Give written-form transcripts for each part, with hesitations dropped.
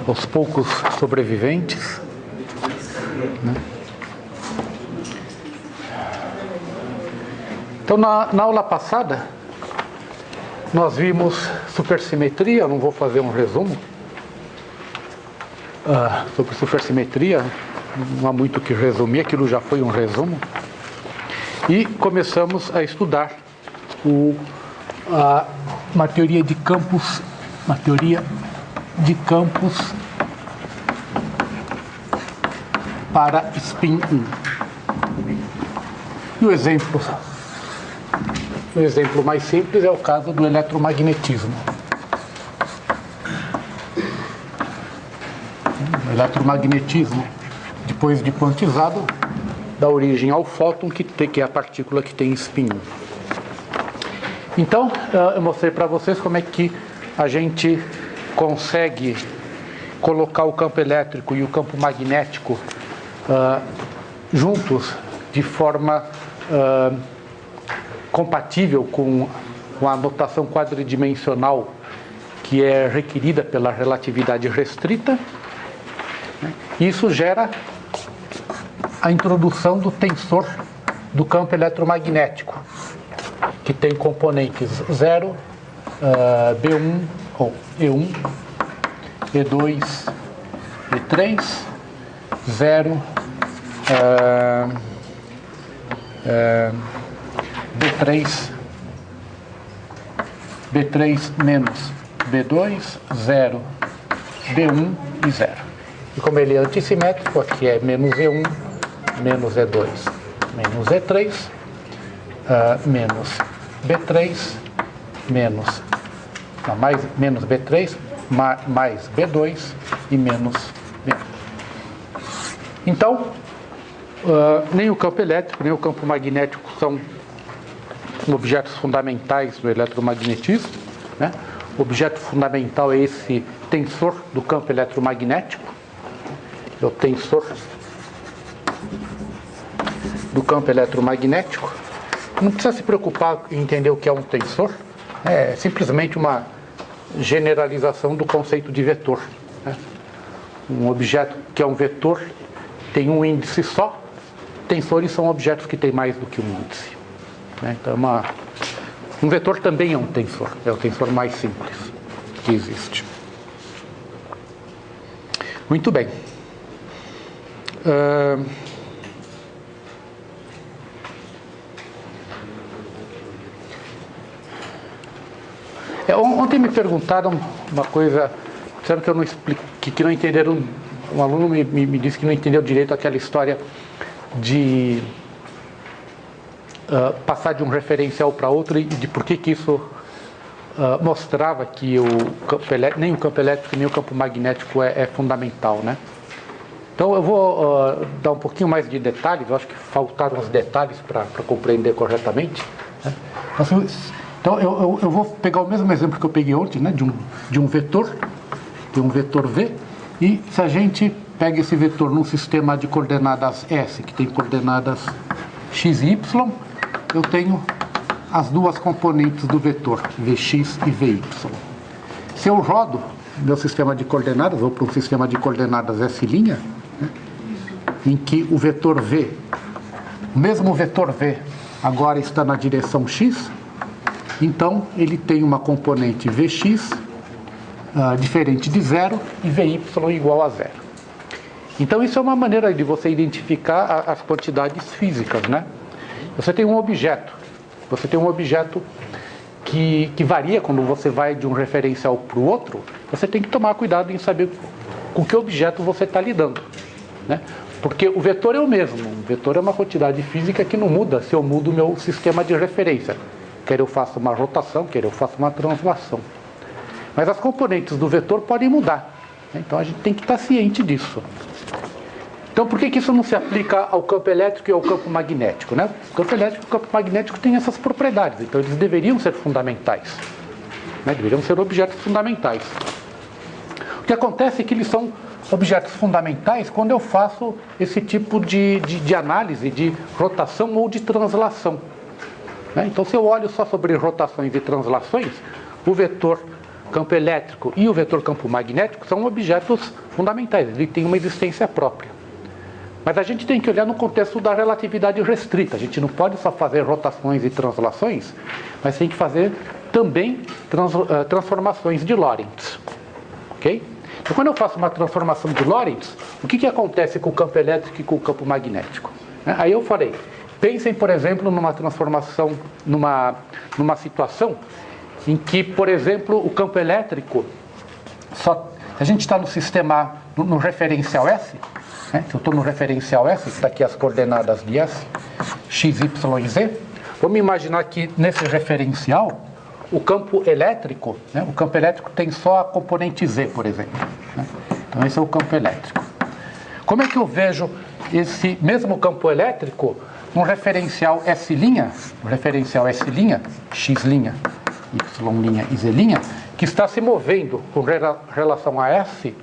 aos poucos sobreviventes, né? Então, na aula passada, nós vimos supersimetria. Eu não vou fazer um resumo sobre supersimetria, não há muito o que resumir, aquilo já foi um resumo. E começamos a estudar uma teoria de campos, para spin 1. E o exemplo mais simples é o caso do eletromagnetismo. O eletromagnetismo, depois de quantizado, dá origem ao fóton, que é a partícula que tem spin 1. Então, eu mostrei para vocês como é que a gente consegue colocar o campo elétrico e o campo magnético juntos de forma compatível com a notação quadridimensional que é requerida pela relatividade restrita. Isso gera a introdução do tensor do campo eletromagnético, que tem componentes 0, B1, ou E1, E2, E3, 0, B3 menos B2, 0, B1 e 0. E como ele é antissimétrico, aqui é menos E1, menos E2, menos E3, menos B3, menos B3, mais B2 e menos B1. Então, nem o campo elétrico, nem o campo magnético são objetos fundamentais do eletromagnetismo, né? O objeto fundamental é esse tensor do campo eletromagnético, é o tensor do campo eletromagnético. Não precisa se preocupar em entender o que é um tensor, é simplesmente uma generalização do conceito de vetor, né? Um objeto que é um vetor tem um índice só. Tensores são objetos que têm mais do que um índice, né? Então, um vetor também é um tensor, é o tensor mais simples que existe. Muito bem. Ontem me perguntaram uma coisa, disseram que eu não expliquei, que não entenderam. Um aluno me disse que não entendeu direito aquela história de passar de um referencial para outro, e de por que isso mostrava que nem o campo elétrico nem o campo magnético é fundamental, né? Então eu vou dar um pouquinho mais de detalhes. Eu acho que faltaram os detalhes para compreender corretamente, né? Então eu vou pegar o mesmo exemplo que eu peguei ontem, né? De um vetor, tem um vetor V, e se a gente pega esse vetor num sistema de coordenadas S, que tem coordenadas x e y, eu tenho as duas componentes do vetor, Vx e Vy. Se eu rodo meu sistema de coordenadas, vou para um sistema de coordenadas S', né, em que o vetor V, o mesmo vetor V, agora está na direção x, então ele tem uma componente Vx diferente de 0 e Vy igual a 0. Então isso é uma maneira de você identificar as quantidades físicas, né? Você tem um objeto que varia quando você vai de um referencial para o outro. Você tem que tomar cuidado em saber com que objeto você está lidando, né? Porque o vetor é o mesmo. O vetor é uma quantidade física que não muda se eu mudo o meu sistema de referência. Quer eu faça uma rotação, quer eu faça uma translação. Mas as componentes do vetor podem mudar, né? Então a gente tem que estar ciente disso. Então por que isso não se aplica ao campo elétrico e ao campo magnético, né? O campo elétrico e o campo magnético têm essas propriedades, então eles deveriam ser fundamentais, né? Deveriam ser objetos fundamentais. O que acontece é que eles são objetos fundamentais quando eu faço esse tipo de análise de rotação ou de translação, né? Então se eu olho só sobre rotações e translações, o vetor campo elétrico e o vetor campo magnético são objetos fundamentais, eles têm uma existência própria. Mas a gente tem que olhar no contexto da relatividade restrita. A gente não pode só fazer rotações e translações, mas tem que fazer também transformações de Lorentz. Ok? Então, quando eu faço uma transformação de Lorentz, o que acontece com o campo elétrico e com o campo magnético? Aí eu falei, pensem, por exemplo, numa transformação, numa situação em que, por exemplo, o campo elétrico, a gente está no sistema, no referencial S, né? Se eu estou no referencial S, está aqui as coordenadas de S, x, y e z. Vamos imaginar que nesse referencial, o campo elétrico, né? O campo elétrico tem só a componente z, por exemplo. Né? Então esse é o campo elétrico. Como é que eu vejo esse mesmo campo elétrico no referencial S', no referencial S', x', y' e z', que está se movendo com relação a S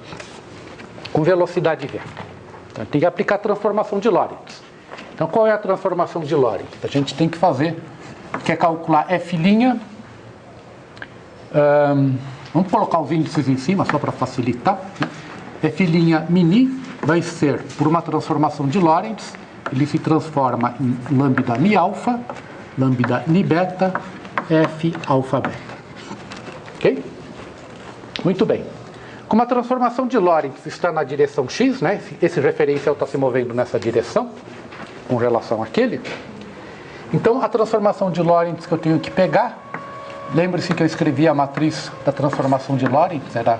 com velocidade v? Então, tem que aplicar a transformação de Lorentz. Então, qual é a transformação de Lorentz? A gente tem que fazer, quer calcular F', vamos colocar os índices em cima, só para facilitar. F' mini vai ser, por uma transformação de Lorentz, ele se transforma em lambda mi alfa, lambda mi beta, F alfa beta. Ok? Muito bem. Como a transformação de Lorentz está na direção x, né? Esse referencial está se movendo nessa direção, com relação àquele. Então, a transformação de Lorentz que eu tenho que pegar, lembre-se que eu escrevi a matriz da transformação de Lorentz, era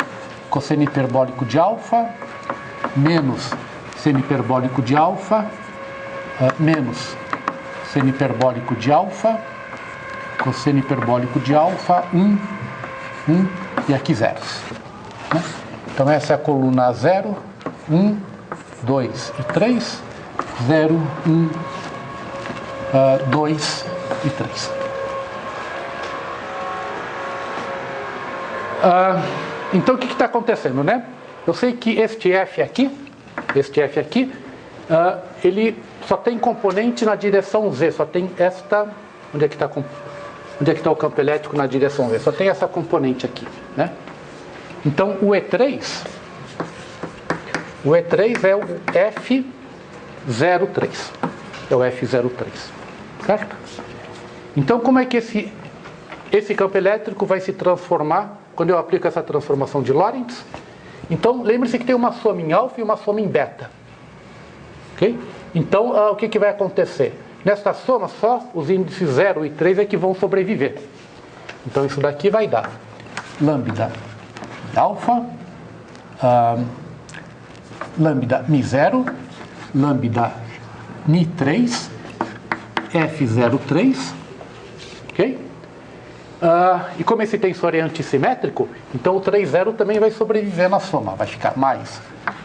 cosseno hiperbólico de alfa, menos seno hiperbólico de alfa, menos seno hiperbólico de alfa, cosseno hiperbólico de alfa, 1, e aqui zeros. Né? Então essa é a coluna 0, 1, 2 e 3, 0, 1, 2 e 3. Então o que está acontecendo, né? Eu sei que este F aqui, ele só tem componente na direção Z, só tem esta, onde é que está o campo elétrico na direção Z? Só tem essa componente aqui, né? Então o E3 é o F03, é o F03, certo? Então como é que esse campo elétrico vai se transformar quando eu aplico essa transformação de Lorentz? Então lembre-se que tem uma soma em alfa e uma soma em beta, ok? Então o que vai acontecer? Nesta soma só os índices 0 e 3 é que vão sobreviver. Então isso daqui vai dar lambda alfa, lambda mi 0, lambda mi 3, F03, ok? E como esse tensor é antissimétrico, então o 3,0 também vai sobreviver na soma. Vai ficar mais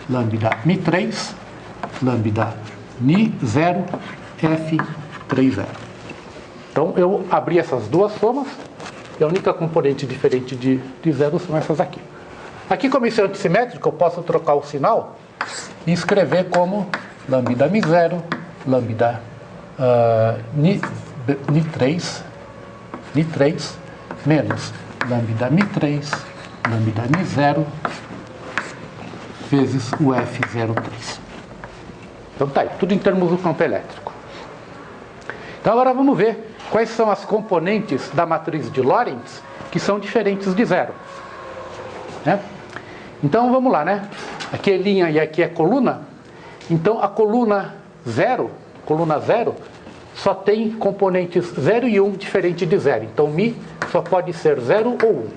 lambda mi 3, lambda mi 0, F30. Então eu abri essas duas somas e a única componente diferente de zero são essas aqui. Aqui, como isso é antissimétrico, eu posso trocar o sinal e escrever como lambda mi 0, lambda mi 3, menos lambda mi 3, lambda mi 0, vezes o F03. Então tá aí, tudo em termos do campo elétrico. Então agora vamos ver quais são as componentes da matriz de Lorentz que são diferentes de zero. Né? Então vamos lá, né? Aqui é linha e aqui é coluna. Então a coluna 0 só tem componentes 0 e 1 diferente de zero. Então mi só pode ser 0 ou 1.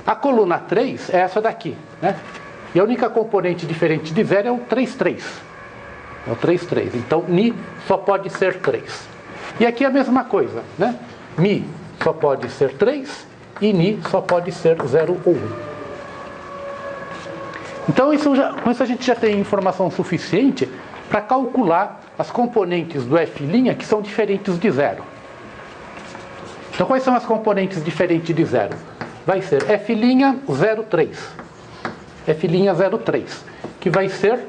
A coluna 3 é essa daqui, né? E a única componente diferente de zero é o 3,3. É o 3,3. Então ni só pode ser 3. E aqui é a mesma coisa, né? Mi só pode ser 3 e ni só pode ser 0 ou 1. Então com isso a gente já tem informação suficiente para calcular as componentes do F' que são diferentes de zero. Então quais são as componentes diferentes de zero? Vai ser F'03. F'03, que vai ser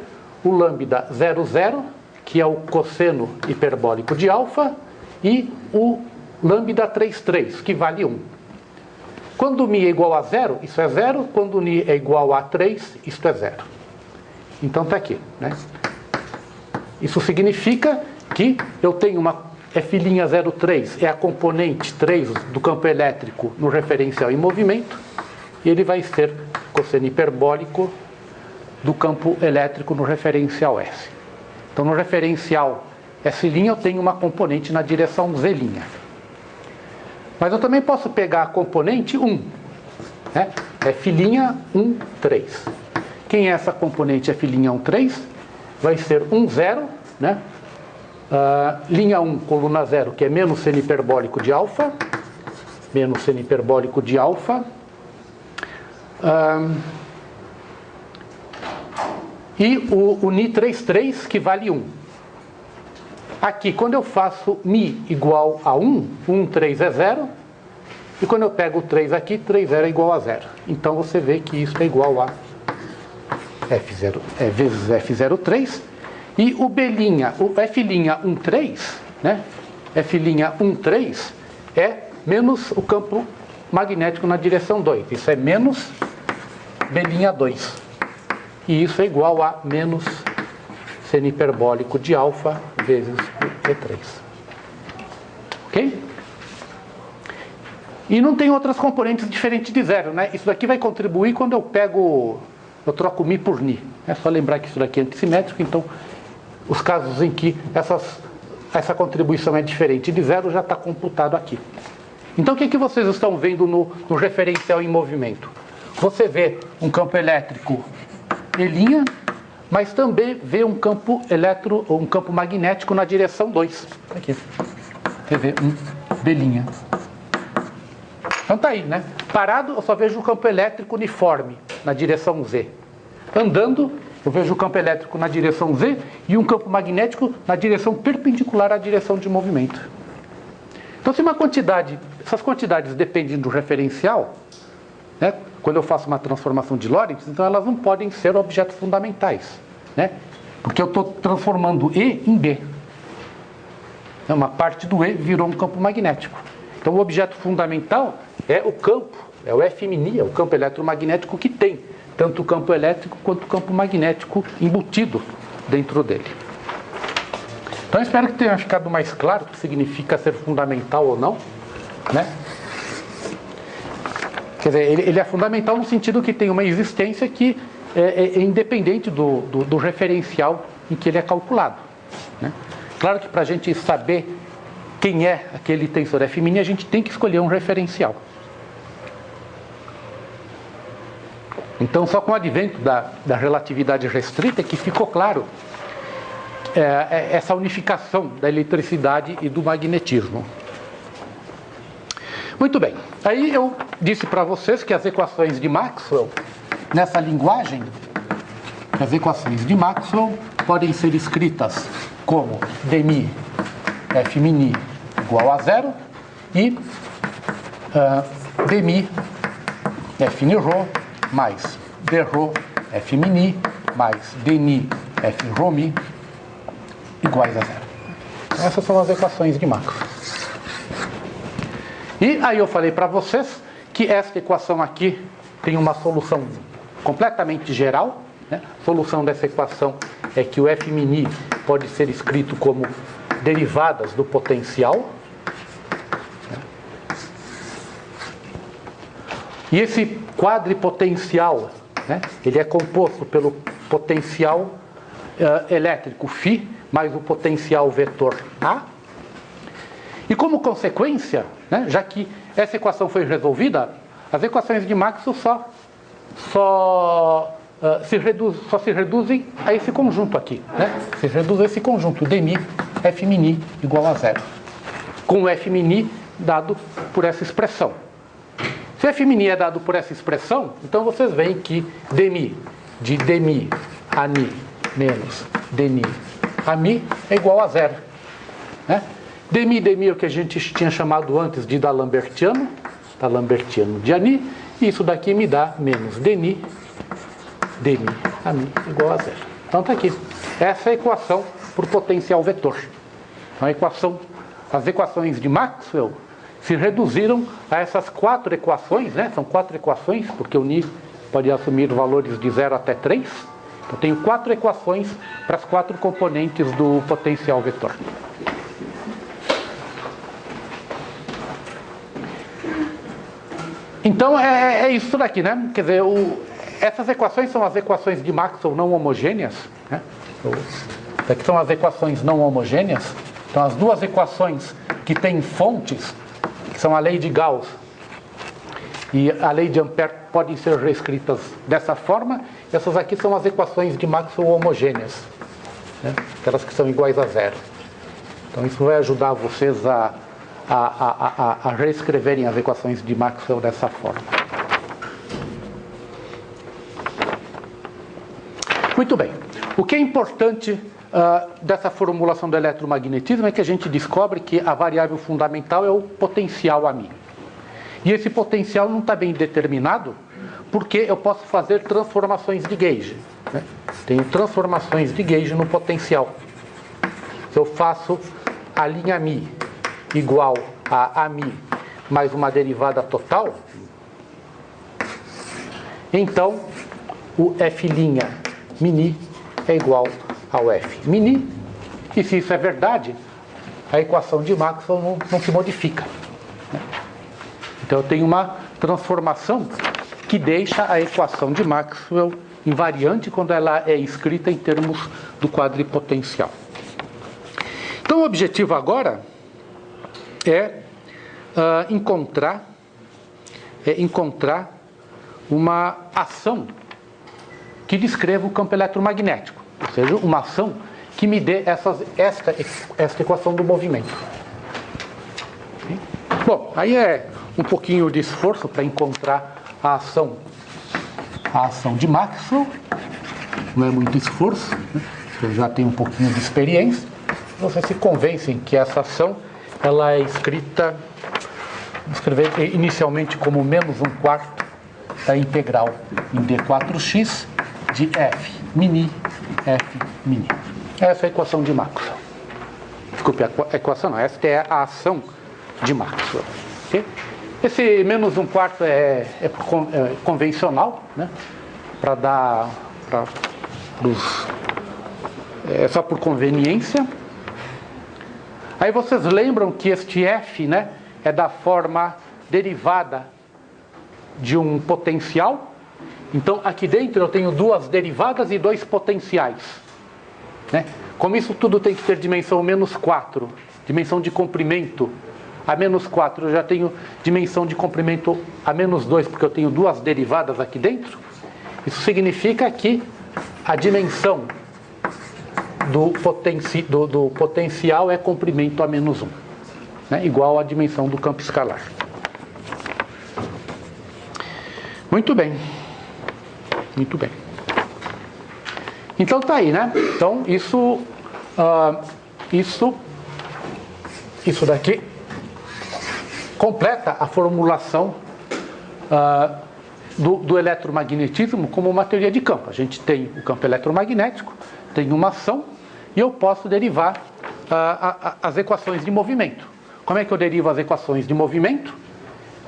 o lambda 00, que é o cosseno hiperbólico de alfa, e o lambda 33, que vale 1. Quando mi é igual a 0, isso é 0. Quando ni é igual a 3, isto é 0. Então está aqui, né? Isso significa que eu tenho uma F'03, é a componente 3 do campo elétrico no referencial em movimento, e ele vai ser cosseno hiperbólico do campo elétrico no referencial S. Então, no referencial S' eu tenho uma componente na direção Z'. Mas eu também posso pegar a componente 1, né? F'13. Quem é essa componente F'13? Vai ser 1, 0, né? Linha 1, coluna 0, que é menos seno hiperbólico de alfa, menos seno hiperbólico de alfa. E o Ni33, que vale 1. Aqui, quando eu faço Mi igual a 1, 3 é 0. E quando eu pego o 3 aqui, 3 é igual a 0. Então você vê que isso é igual a vezes F03. E o F'13, né? F'13 é menos o campo magnético na direção 2. Isso é menos B'2. E isso é igual a menos seno hiperbólico de alfa vezes o E3. Ok? E não tem outras componentes diferentes de 0, né? Isso daqui vai contribuir quando eu troco Mi por Ni. É só lembrar que isso daqui é antissimétrico, então os casos em que essa contribuição é diferente de 0 já está computado aqui. Então o que vocês estão vendo no referencial em movimento? Você vê um campo elétrico E', mas também vê um campo magnético na direção 2. Aqui. Você vê B'. Então tá aí, né? Parado, eu só vejo o campo elétrico uniforme na direção Z. Andando, eu vejo o campo elétrico na direção Z e um campo magnético na direção perpendicular à direção de movimento. Então, se essas quantidades dependem do referencial, né? Quando eu faço uma transformação de Lorentz, então elas não podem ser objetos fundamentais, né? Porque eu estou transformando E em B. Uma parte do E virou um campo magnético. Então, o objeto fundamental é o campo, é o F', é o campo eletromagnético que tem tanto o campo elétrico quanto o campo magnético embutido dentro dele. Então, eu espero que tenha ficado mais claro o que significa ser fundamental ou não, né? Quer dizer, ele é fundamental no sentido que tem uma existência que é independente do referencial em que ele é calculado, né? Claro que para a gente saber quem é aquele tensor F', a gente tem que escolher um referencial. Então, só com o advento da relatividade restrita é que ficou claro essa unificação da eletricidade e do magnetismo. Muito bem. Aí eu disse para vocês que as equações de Maxwell, nessa linguagem, as equações de Maxwell podem ser escritas como dmi F' igual a 0 e dmi F'ρ mais dρ F' mais dni F'ρ iguais a 0. Essas são as equações de Maxwell. E aí eu falei para vocês que esta equação aqui tem uma solução completamente geral, né? A solução dessa equação é que o F' pode ser escrito como derivadas do potencial. E esse quadripotencial, né, ele é composto pelo potencial elétrico φ mais o potencial vetor A. E como consequência, né, já que essa equação foi resolvida, as equações de Maxwell só se reduzem a esse conjunto aqui, né? Se reduz a esse conjunto, dmi F' igual a 0. Com o F' dado por essa expressão. Se o F' é dado por essa expressão, então vocês veem que dmi de dmi a ni menos dni a mi é igual a 0. Né? Dmi é o que a gente tinha chamado antes de D'Alembertiano de Ani, e isso daqui me dá menos dni a mi igual a 0. Então está aqui. Essa é a equação por potencial vetor. Então, as equações de Maxwell se reduziram a essas 4 equações, né? São 4 equações, porque o ni pode assumir valores de 0 até 3. Então, eu tenho 4 equações para as 4 componentes do potencial vetor. Então, é isso daqui, né? Quer dizer, essas equações são as equações de Maxwell não homogêneas, né? Aqui são as equações não homogêneas. Então, as duas equações que têm fontes, que são a lei de Gauss e a lei de Ampère, podem ser reescritas dessa forma. Essas aqui são as equações de Maxwell homogêneas, né? Aquelas que são iguais a 0. Então, isso vai ajudar vocês a reescreverem as equações de Maxwell dessa forma. Muito bem. O que é importante dessa formulação do eletromagnetismo é que a gente descobre que a variável fundamental é o potencial a mim. E esse potencial não está bem determinado porque eu posso fazer transformações de gauge, né? Tenho transformações de gauge no potencial. Se eu faço a linha μ igual a μ mais uma derivada total, então o f' μ é igual ao f μ, e se isso é verdade, a equação de Maxwell não se modifica, né? Então eu tenho uma transformação que deixa a equação de Maxwell invariante quando ela é escrita em termos do quadripotencial. Então o objetivo agora é encontrar uma ação que descreva o campo eletromagnético, ou seja, uma ação que me dê esta equação do movimento. Bom, aí é um pouquinho de esforço para encontrar a ação de Maxwell, não é muito esforço, né? Eu já tenho um pouquinho de experiência. Vocês se convencem que essa ação ela é escrita, vou escrever inicialmente como menos 1/4 da integral em d4x de f μ. Essa é a equação de Maxwell. Desculpe, a equação não, esta é a ação de Maxwell. Okay? Esse menos 1/4 é convencional, né? Para dar é só por conveniência. Aí vocês lembram que este f, né, é da forma derivada de um potencial. Então aqui dentro eu tenho 2 derivadas e 2 potenciais, né? Como isso tudo tem que ter dimensão -4, dimensão de comprimento a -4, eu já tenho dimensão de comprimento a -2, porque eu tenho 2 derivadas aqui dentro. Isso significa que a dimensão do potencial é comprimento a -1, né? Igual à dimensão do campo escalar. Muito bem. Muito bem. Então tá aí, né? Então isso daqui completa a formulação do eletromagnetismo como uma teoria de campo. A gente tem o campo eletromagnético, tem uma ação, e eu posso derivar as equações de movimento. Como é que eu derivo as equações de movimento?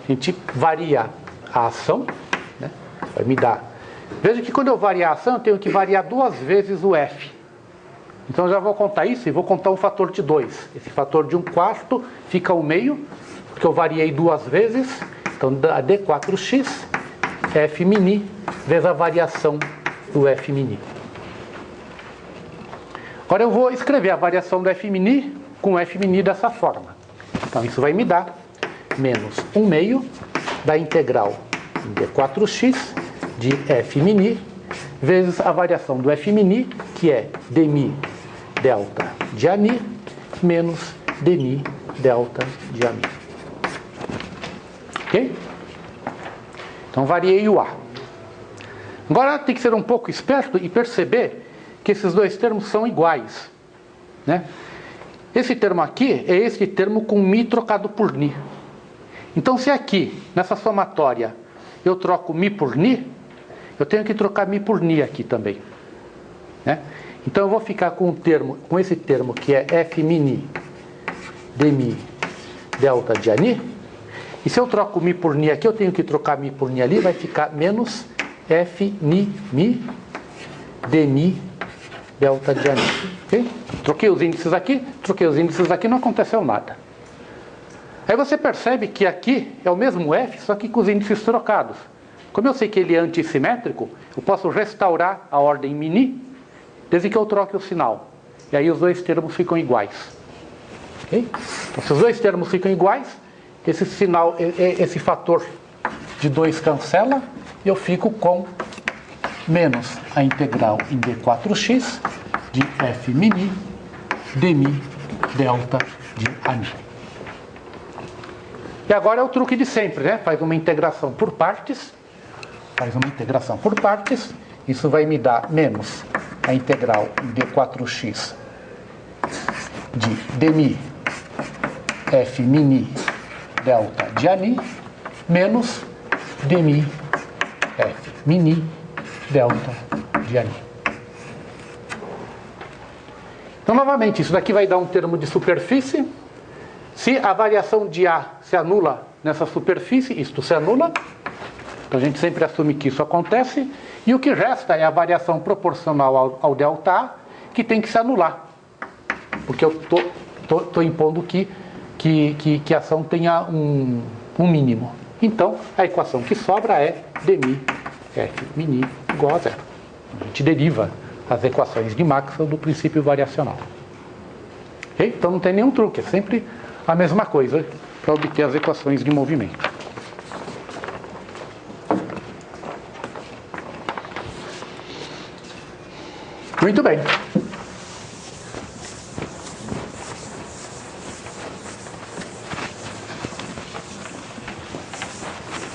A gente varia a ação, né? Vai me dar. Veja que quando eu variar a ação, eu tenho que variar 2 vezes o f. Então eu já vou contar isso e vou contar um fator de 2. Esse fator de 1/4 fica ao meio, porque eu variei 2 vezes. Então a d4x f μ vezes a variação do f μ. Agora eu vou escrever a variação do f μ com f μ dessa forma. Então isso vai me dar menos 1/2 da integral em d4x de f μ vezes a variação do f μ, que é dμ delta de ami menos dμ delta de ami. Ok? Então variei o A. Agora tem que ser um pouco esperto e perceber que esses 2 termos são iguais, né? Esse termo aqui é esse termo com μ trocado por ni. Então se aqui, nessa somatória, eu troco μ por ni, eu tenho que trocar μ por ni aqui também, né? Então eu vou ficar com esse termo que é f μ dμ delta de ani, E se eu troco mi por ni aqui, eu tenho que trocar mi por ni ali, vai ficar menos f ni mi d mi delta de ani. Okay? Troquei os índices aqui, não aconteceu nada. Aí você percebe que aqui é o mesmo f, só que com os índices trocados. Como eu sei que ele é antissimétrico, eu posso restaurar a ordem mini, desde que eu troque o sinal. E aí os dois termos ficam iguais. Okay? Então, se os dois termos ficam iguais, esse sinal, esse fator de 2 cancela, e eu fico com menos a integral em d4x de f mini dmi delta de ani. E agora é o truque de sempre, né? Faz uma integração por partes. Isso vai me dar menos a integral em d4x de dmi f mini delta de ani menos dmi f mini delta de ani. Então, novamente, isso daqui vai dar um termo de superfície. Se a variação de A se anula nessa superfície, isto se anula. Então, a gente sempre assume que isso acontece. E o que resta é a variação proporcional ao delta A, que tem que se anular. Porque eu estou impondo que a ação tenha um mínimo. Então, a equação que sobra é dmi f mini igual a zero. A gente deriva as equações de Maxwell do princípio variacional. Okay? Então não tem nenhum truque, é sempre a mesma coisa para obter as equações de movimento. Muito bem.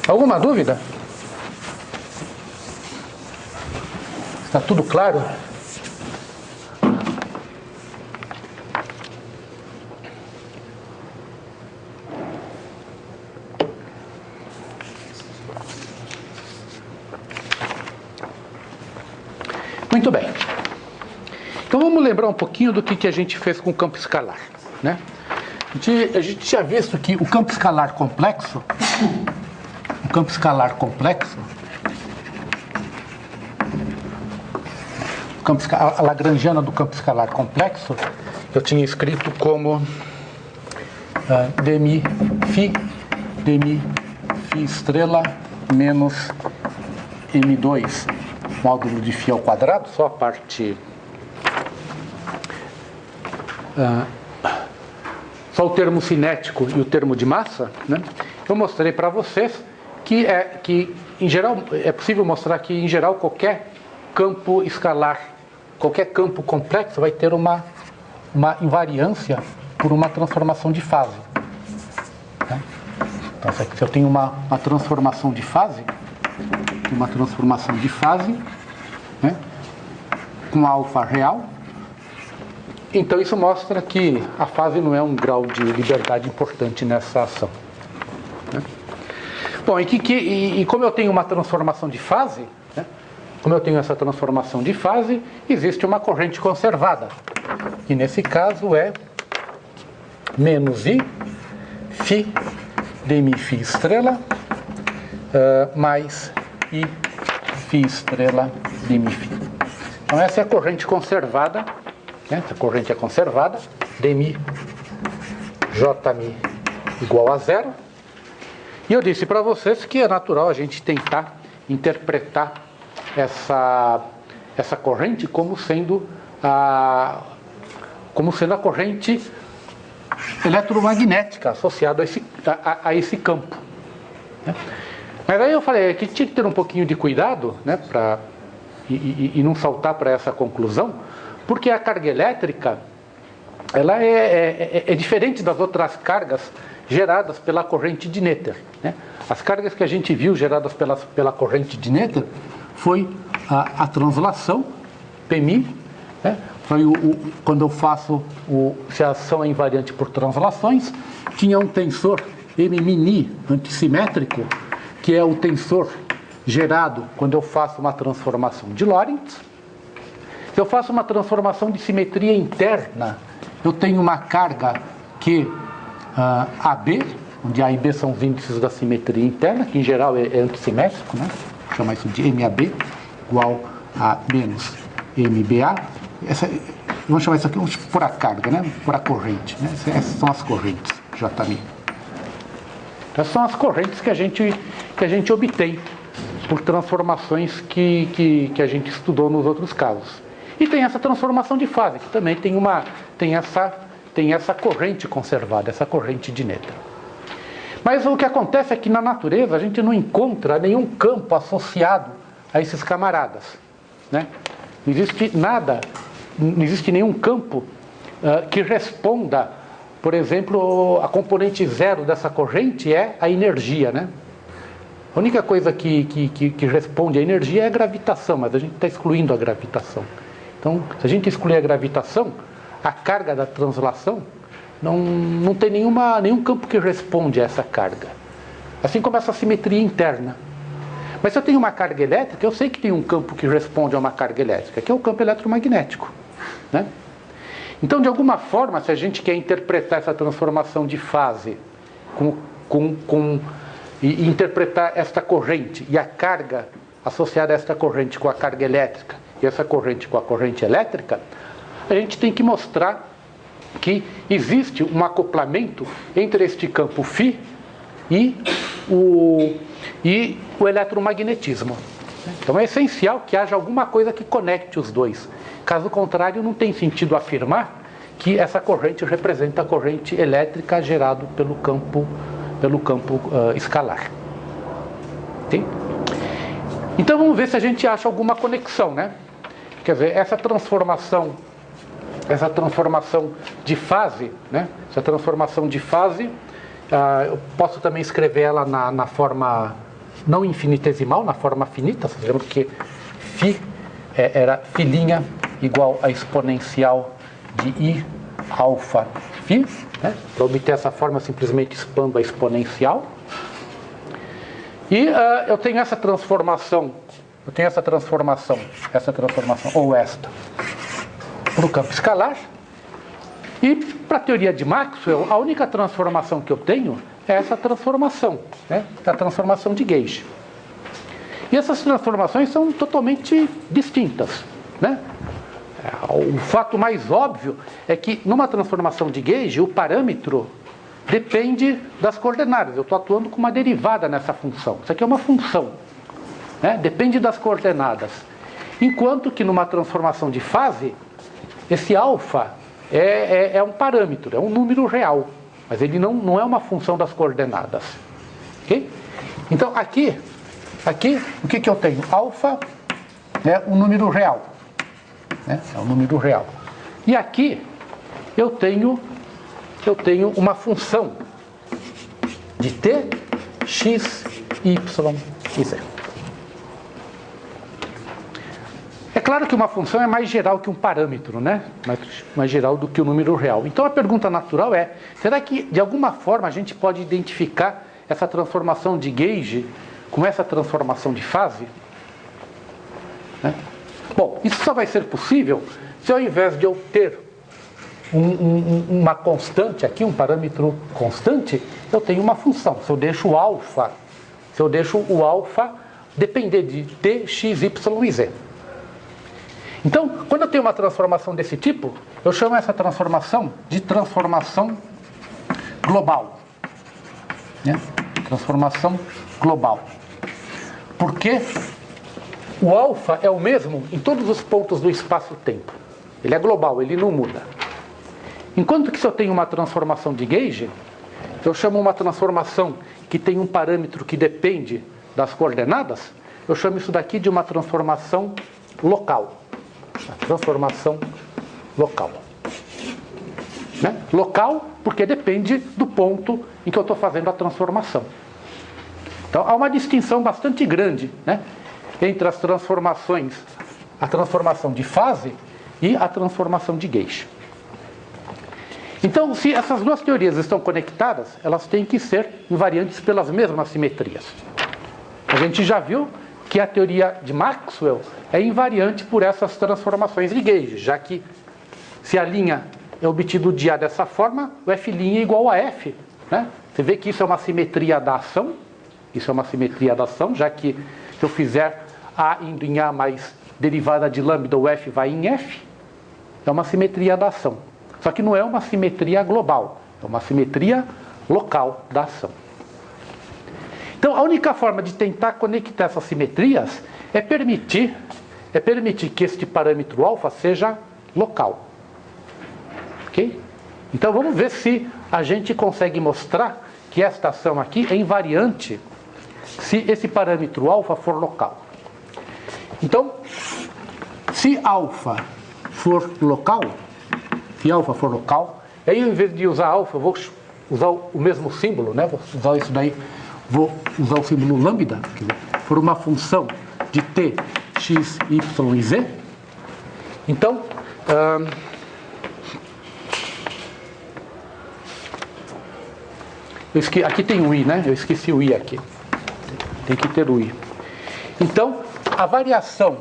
Alguma dúvida? Está tudo claro? Muito bem. Então vamos lembrar um pouquinho do que a gente fez com o campo escalar, né? A gente tinha visto que o campo escalar complexo, a lagrangiana do campo escalar complexo, eu tinha escrito como dmi φ estrela menos m2 módulo de φ ao quadrado, só a parte só o termo cinético e o termo de massa, né? Eu mostrei para vocês que em geral é possível mostrar que em geral qualquer campo escalar, qualquer campo complexo vai ter uma invariância por uma transformação de fase, né? Então, se eu tenho uma transformação de fase, né, com alfa real, então isso mostra que a fase não é um grau de liberdade importante nessa ação, né? Bom, e como eu tenho uma transformação de fase, né, existe uma corrente conservada, que nesse caso é menos I φ dmi φ estrela mais I φ estrela dmi φ. Então essa é a corrente conservada, né? Essa corrente é conservada, dmi jmi igual a zero. E eu disse para vocês que é natural a gente tentar interpretar essa corrente como sendo a corrente eletromagnética associada a esse campo, né? Mas aí eu falei que tinha que ter um pouquinho de cuidado, né, e não saltar para essa conclusão, porque a carga elétrica ela é diferente das outras cargas geradas pela corrente de Noether, né? As cargas que a gente viu geradas pela corrente de Noether foi a translação, Pmi, né? Foi quando eu faço se a ação é invariante por translações, tinha um tensor M mini antissimétrico, que é o tensor gerado quando eu faço uma transformação de Lorentz. Se eu faço uma transformação de simetria interna, eu tenho uma carga Q AB, onde A e B são os índices da simetria interna, que em geral é antissimétrico, né? Vou chamar isso de MAB, igual a menos MBA. Vamos chamar isso aqui, vamos pôr a carga, né? Vamos pôr a corrente, né? Essas são as correntes, Jμ. Essas são as correntes que a gente obtém por transformações que a gente estudou nos outros casos. E tem essa transformação de fase, que também tem essa corrente conservada, essa corrente de Noether. Mas o que acontece é que na natureza a gente não encontra nenhum campo associado a esses camaradas, né? Não existe nada, não existe nenhum campo que responda, por exemplo, a componente zero dessa corrente é a energia, né? A única coisa que responde à energia é a gravitação, mas a gente está excluindo a gravitação. Então, se a gente excluir a gravitação, a carga da translação não tem nenhum campo que responde a essa carga. Assim como essa simetria interna. Mas se eu tenho uma carga elétrica, eu sei que tem um campo que responde a uma carga elétrica, que é o campo eletromagnético, né? Então, de alguma forma, se a gente quer interpretar essa transformação de fase e interpretar esta corrente e a carga associada a esta corrente com a carga elétrica e essa corrente com a corrente elétrica, a gente tem que mostrar que existe um acoplamento entre este campo φ e o eletromagnetismo. Então é essencial que haja alguma coisa que conecte os dois. Caso contrário, não tem sentido afirmar que essa corrente representa a corrente elétrica gerada pelo campo escalar. Okay? Então vamos ver se a gente acha alguma conexão, né? Quer dizer, essa transformação de fase, né? Essa transformação de fase, eu posso também escrever ela na forma não infinitesimal, na forma finita. Vocês lembram que φ era φ' igual a exponencial de I alfa φ, né? Para obter essa forma, eu simplesmente expando a exponencial. E eu tenho essa transformação, ou esta, para o campo escalar. E para a teoria de Maxwell, a única transformação que eu tenho é essa transformação, né? A transformação de gauge. E essas transformações são totalmente distintas, né? O fato mais óbvio é que numa transformação de gauge, o parâmetro depende das coordenadas. Eu estou atuando com uma derivada nessa função. Isso aqui é uma função, né? Depende das coordenadas. Enquanto que numa transformação de fase, esse alfa é um parâmetro, é um número real. Mas ele não é uma função das coordenadas. Okay? Então aqui, o que eu tenho? Alfa é um número real. Né? É um número real. E aqui eu tenho uma função de t, x, y e z. É claro que uma função é mais geral que um parâmetro, né? Mais geral do que o número real. Então a pergunta natural é, será que de alguma forma a gente pode identificar essa transformação de gauge com essa transformação de fase? Né? Bom, isso só vai ser possível se ao invés de eu ter uma constante aqui, um parâmetro constante, eu tenho uma função. Se eu deixo o alfa depender de t, x, y e z. Então, quando eu tenho uma transformação desse tipo, eu chamo essa transformação de transformação global. Né? Transformação global. Porque o alfa é o mesmo em todos os pontos do espaço-tempo. Ele é global, ele não muda. Enquanto que se eu tenho uma transformação de gauge, eu chamo uma transformação que tem um parâmetro que depende das coordenadas, eu chamo isso daqui de uma transformação local. A transformação local. Né? Local porque depende do ponto em que eu estou fazendo a transformação. Então há uma distinção bastante grande, né, entre as transformações, a transformação de fase e a transformação de gauge. Então, se essas duas teorias estão conectadas, elas têm que ser invariantes pelas mesmas simetrias. A gente já viu que a teoria de Maxwell é invariante por essas transformações de gauge, já que se a linha é obtido de A dessa forma, o F' é igual a F, né? Você vê que isso é uma simetria da ação. Isso é uma simetria da ação, já que se eu fizer A indo em A mais derivada de lambda, o F vai em F. É uma simetria da ação. Só que não é uma simetria global. É uma simetria local da ação. Então, a única forma de tentar conectar essas simetrias é permitir que este parâmetro alfa seja local. Ok? Então, vamos ver se a gente consegue mostrar que esta ação aqui é invariante se esse parâmetro alfa for local. Então, se alfa for local, aí ao invés de usar alfa, eu vou usar o mesmo símbolo, né? Vou usar isso daí, vou usar o símbolo lambda, quer dizer, for uma função de t, x, y e z. Então, aqui tem o i, né? Eu esqueci o i aqui. Tem que ter o i. Então, a variação,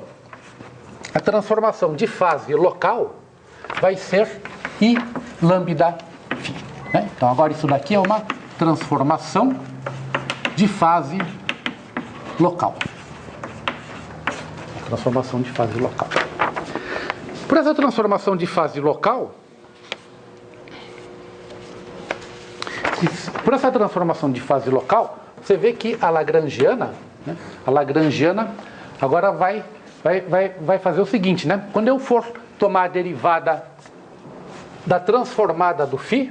a transformação de fase local vai ser I lambda φ. Né? Então, agora isso daqui é uma transformação de fase local. Transformação de fase local. Por essa transformação de fase local, você vê que a lagrangiana, né? A lagrangiana agora vai fazer o seguinte, né? Quando eu for tomar a derivada da transformada do φ,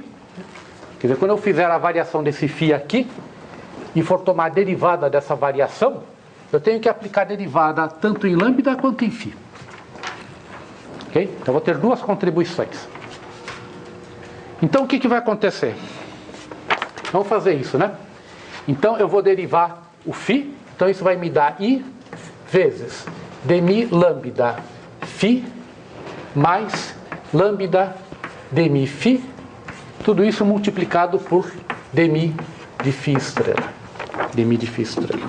quer dizer, quando eu fizer a variação desse φ aqui e for tomar a derivada dessa variação, eu tenho que aplicar a derivada tanto em lambda quanto em φ. Ok? Então eu vou ter duas contribuições. Então o que vai acontecer? Vamos fazer isso, né? Então eu vou derivar o φ, então isso vai me dar I vezes dmi lambda φ mais lambda dmi φ, tudo isso multiplicado por dmi de φ estrela. Dmi de φ estrela.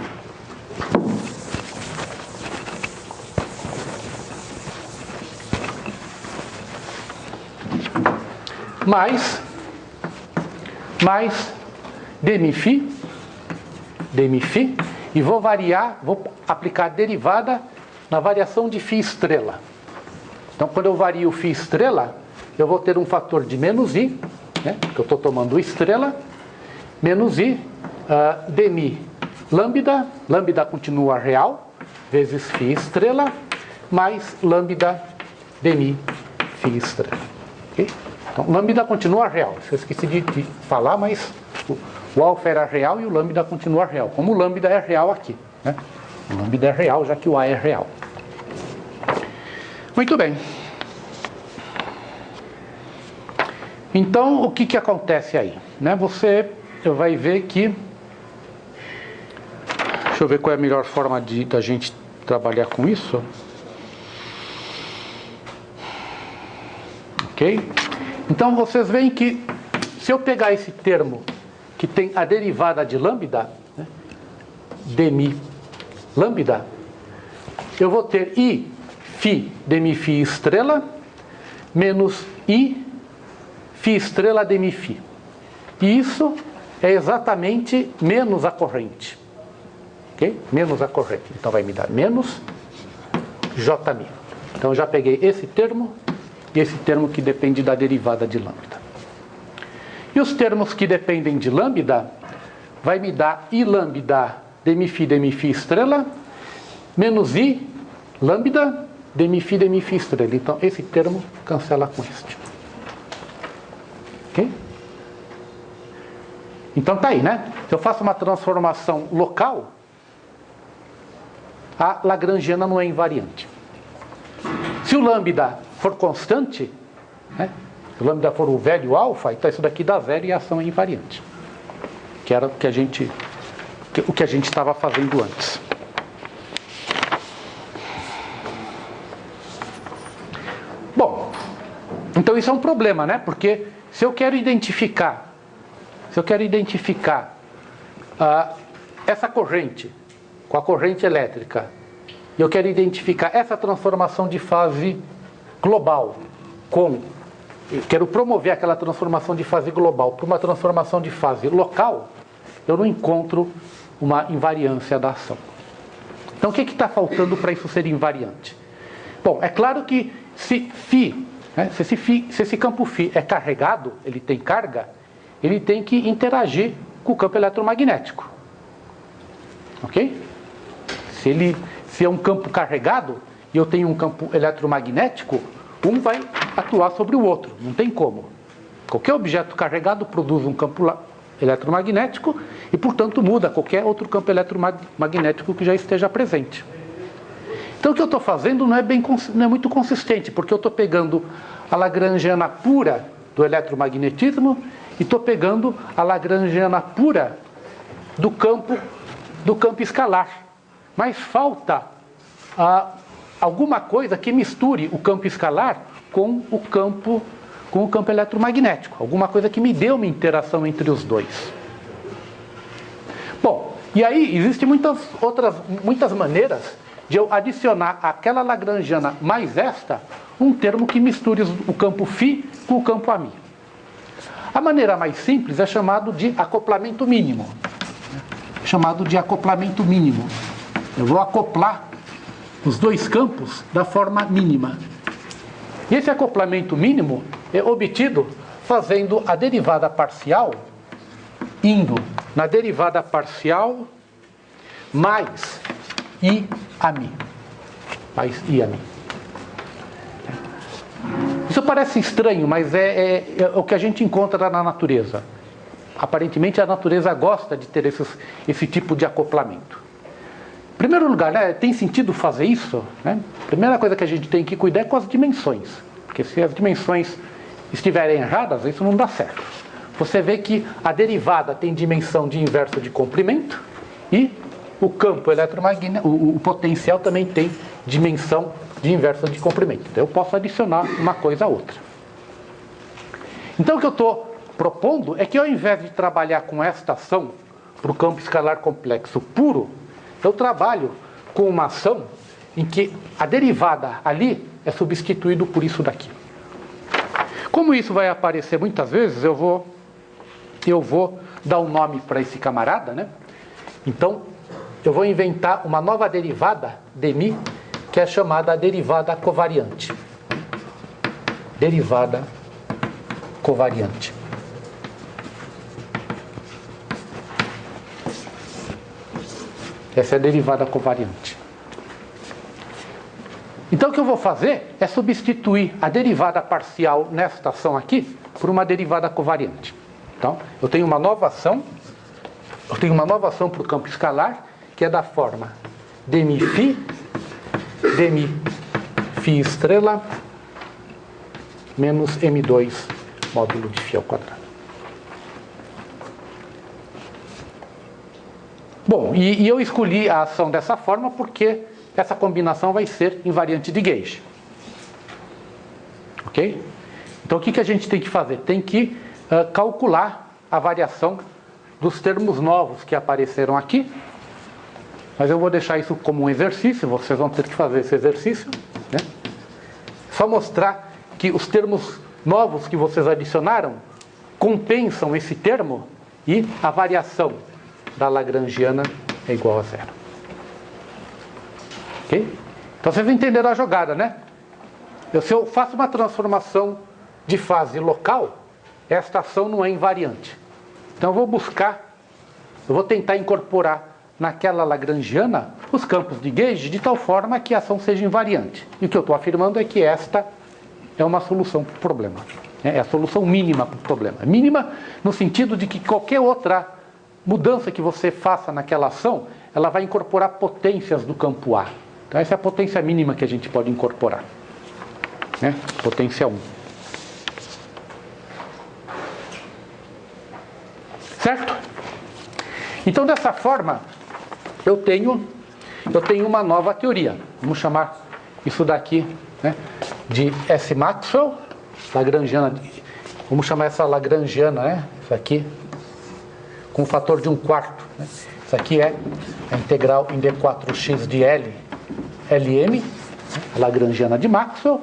Mais dmi φ, e vou aplicar a derivada na variação de φ estrela. Então, quando eu vario o φ estrela, eu vou ter um fator de menos i, né, que eu estou tomando estrela, menos i, dmi lambda continua real, vezes φ estrela, mais lambda dmi φ estrela. Okay? Então, lambda continua real. Isso eu esqueci de falar, mas o alfa era real e o lambda continua real. Como o lambda é real aqui, né? O lambda é real, já que o A é real. Muito bem. Então, o que acontece aí? Né? Você vai ver que... Deixa eu ver qual é a melhor forma da gente trabalhar com isso. Ok? Então, vocês veem que se eu pegar esse termo que tem a derivada de lambda, né, dmi lambda, eu vou ter i φ dmi φ estrela menos i φ estrela dmi φ. E isso é exatamente menos a corrente. Ok? Menos a corrente. Então vai me dar menos jμ. Então eu já peguei esse termo e esse termo que depende da derivada de lambda. E os termos que dependem de lambda vai me dar i lambda dmi φ estrela menos i lambda dmi φ estrela. Então esse termo cancela com este. Ok? Então tá aí, né? Se eu faço uma transformação local, a lagrangiana não é invariante. Se o lambda for constante, né? Se o lambda for o velho alfa, então isso daqui dá zero e a ação é invariante. Que era o que a gente estava fazendo antes. Bom, então isso é um problema, né? Porque se eu quero identificar essa corrente com a corrente elétrica, e eu quero identificar essa transformação de fase global com eu quero promover aquela transformação de fase global para uma transformação de fase local, eu não encontro uma invariância da ação. Então o que está faltando para isso ser invariante? Bom, é claro que se esse campo φ é carregado, ele tem carga, ele tem que interagir com o campo eletromagnético. Ok? Se é um campo carregado e eu tenho um campo eletromagnético, um vai atuar sobre o outro, não tem como. Qualquer objeto carregado produz um campo eletromagnético e, portanto, muda qualquer outro campo eletromagnético que já esteja presente. Então, o que eu estou fazendo não é muito consistente, porque eu estou pegando a lagrangiana pura do eletromagnetismo e estou pegando a lagrangiana pura do campo escalar. Mas falta alguma coisa que misture o campo escalar com o campo eletromagnético. Alguma coisa que me dê uma interação entre os dois. Bom, e aí existem muitas maneiras de eu adicionar àquela lagrangiana mais esta um termo que misture o campo φ com o campo Ami. A maneira mais simples é chamado de acoplamento mínimo. Eu vou acoplar os dois campos da forma mínima. E esse acoplamento mínimo é obtido fazendo a derivada parcial, indo na derivada parcial mais I a mi. Isso parece estranho, mas é o que a gente encontra na natureza. Aparentemente a natureza gosta de ter esse tipo de acoplamento. Em primeiro lugar, né, tem sentido fazer isso? Né? A primeira coisa que a gente tem que cuidar é com as dimensões. Porque se as dimensões estiverem erradas, isso não dá certo. Você vê que a derivada tem dimensão de inverso de comprimento e o campo eletromagnético, o potencial também tem dimensão de inverso de comprimento. Então eu posso adicionar uma coisa a outra. Então o que eu estou propondo é que ao invés de trabalhar com esta ação para o campo escalar complexo puro, eu trabalho com uma ação em que a derivada ali é substituído por isso daqui. Como isso vai aparecer muitas vezes, eu vou dar um nome para esse camarada, né? Então, eu vou inventar uma nova derivada de mi, que é chamada derivada covariante. Derivada covariante. Essa é a derivada covariante. Então o que eu vou fazer é substituir a derivada parcial nesta ação aqui por uma derivada covariante. Então, eu tenho uma nova ação para o campo escalar, que é da forma dmi φ estrela menos m2 módulo de φ ao quadrado. Bom, e eu escolhi a ação dessa forma porque essa combinação vai ser invariante de gauge. Ok? Então o que a gente tem que fazer? Tem que calcular a variação dos termos novos que apareceram aqui. Mas eu vou deixar isso como um exercício, vocês vão ter que fazer esse exercício, né? Só mostrar que os termos novos que vocês adicionaram compensam esse termo e a variação da lagrangiana é igual a zero. Ok? Então vocês entenderam a jogada, né? Se eu faço uma transformação de fase local, esta ação não é invariante. Então eu vou tentar incorporar naquela lagrangiana os campos de gauge de tal forma que a ação seja invariante. E o que eu estou afirmando é que esta é uma solução para o problema. É a solução mínima para o problema. Mínima no sentido de que qualquer outra mudança que você faça naquela ação, ela vai incorporar potências do campo A. Então essa é a potência mínima que a gente pode incorporar. Né? Potência 1. Certo? Então dessa forma, eu tenho uma nova teoria. Vamos chamar isso daqui, né, de S. Maxwell, lagrangiana. Vamos chamar essa lagrangiana, né, isso aqui, com um fator de 1/4. Né? Isso aqui é a integral em d4x de L, Lm, a lagrangiana de Maxwell.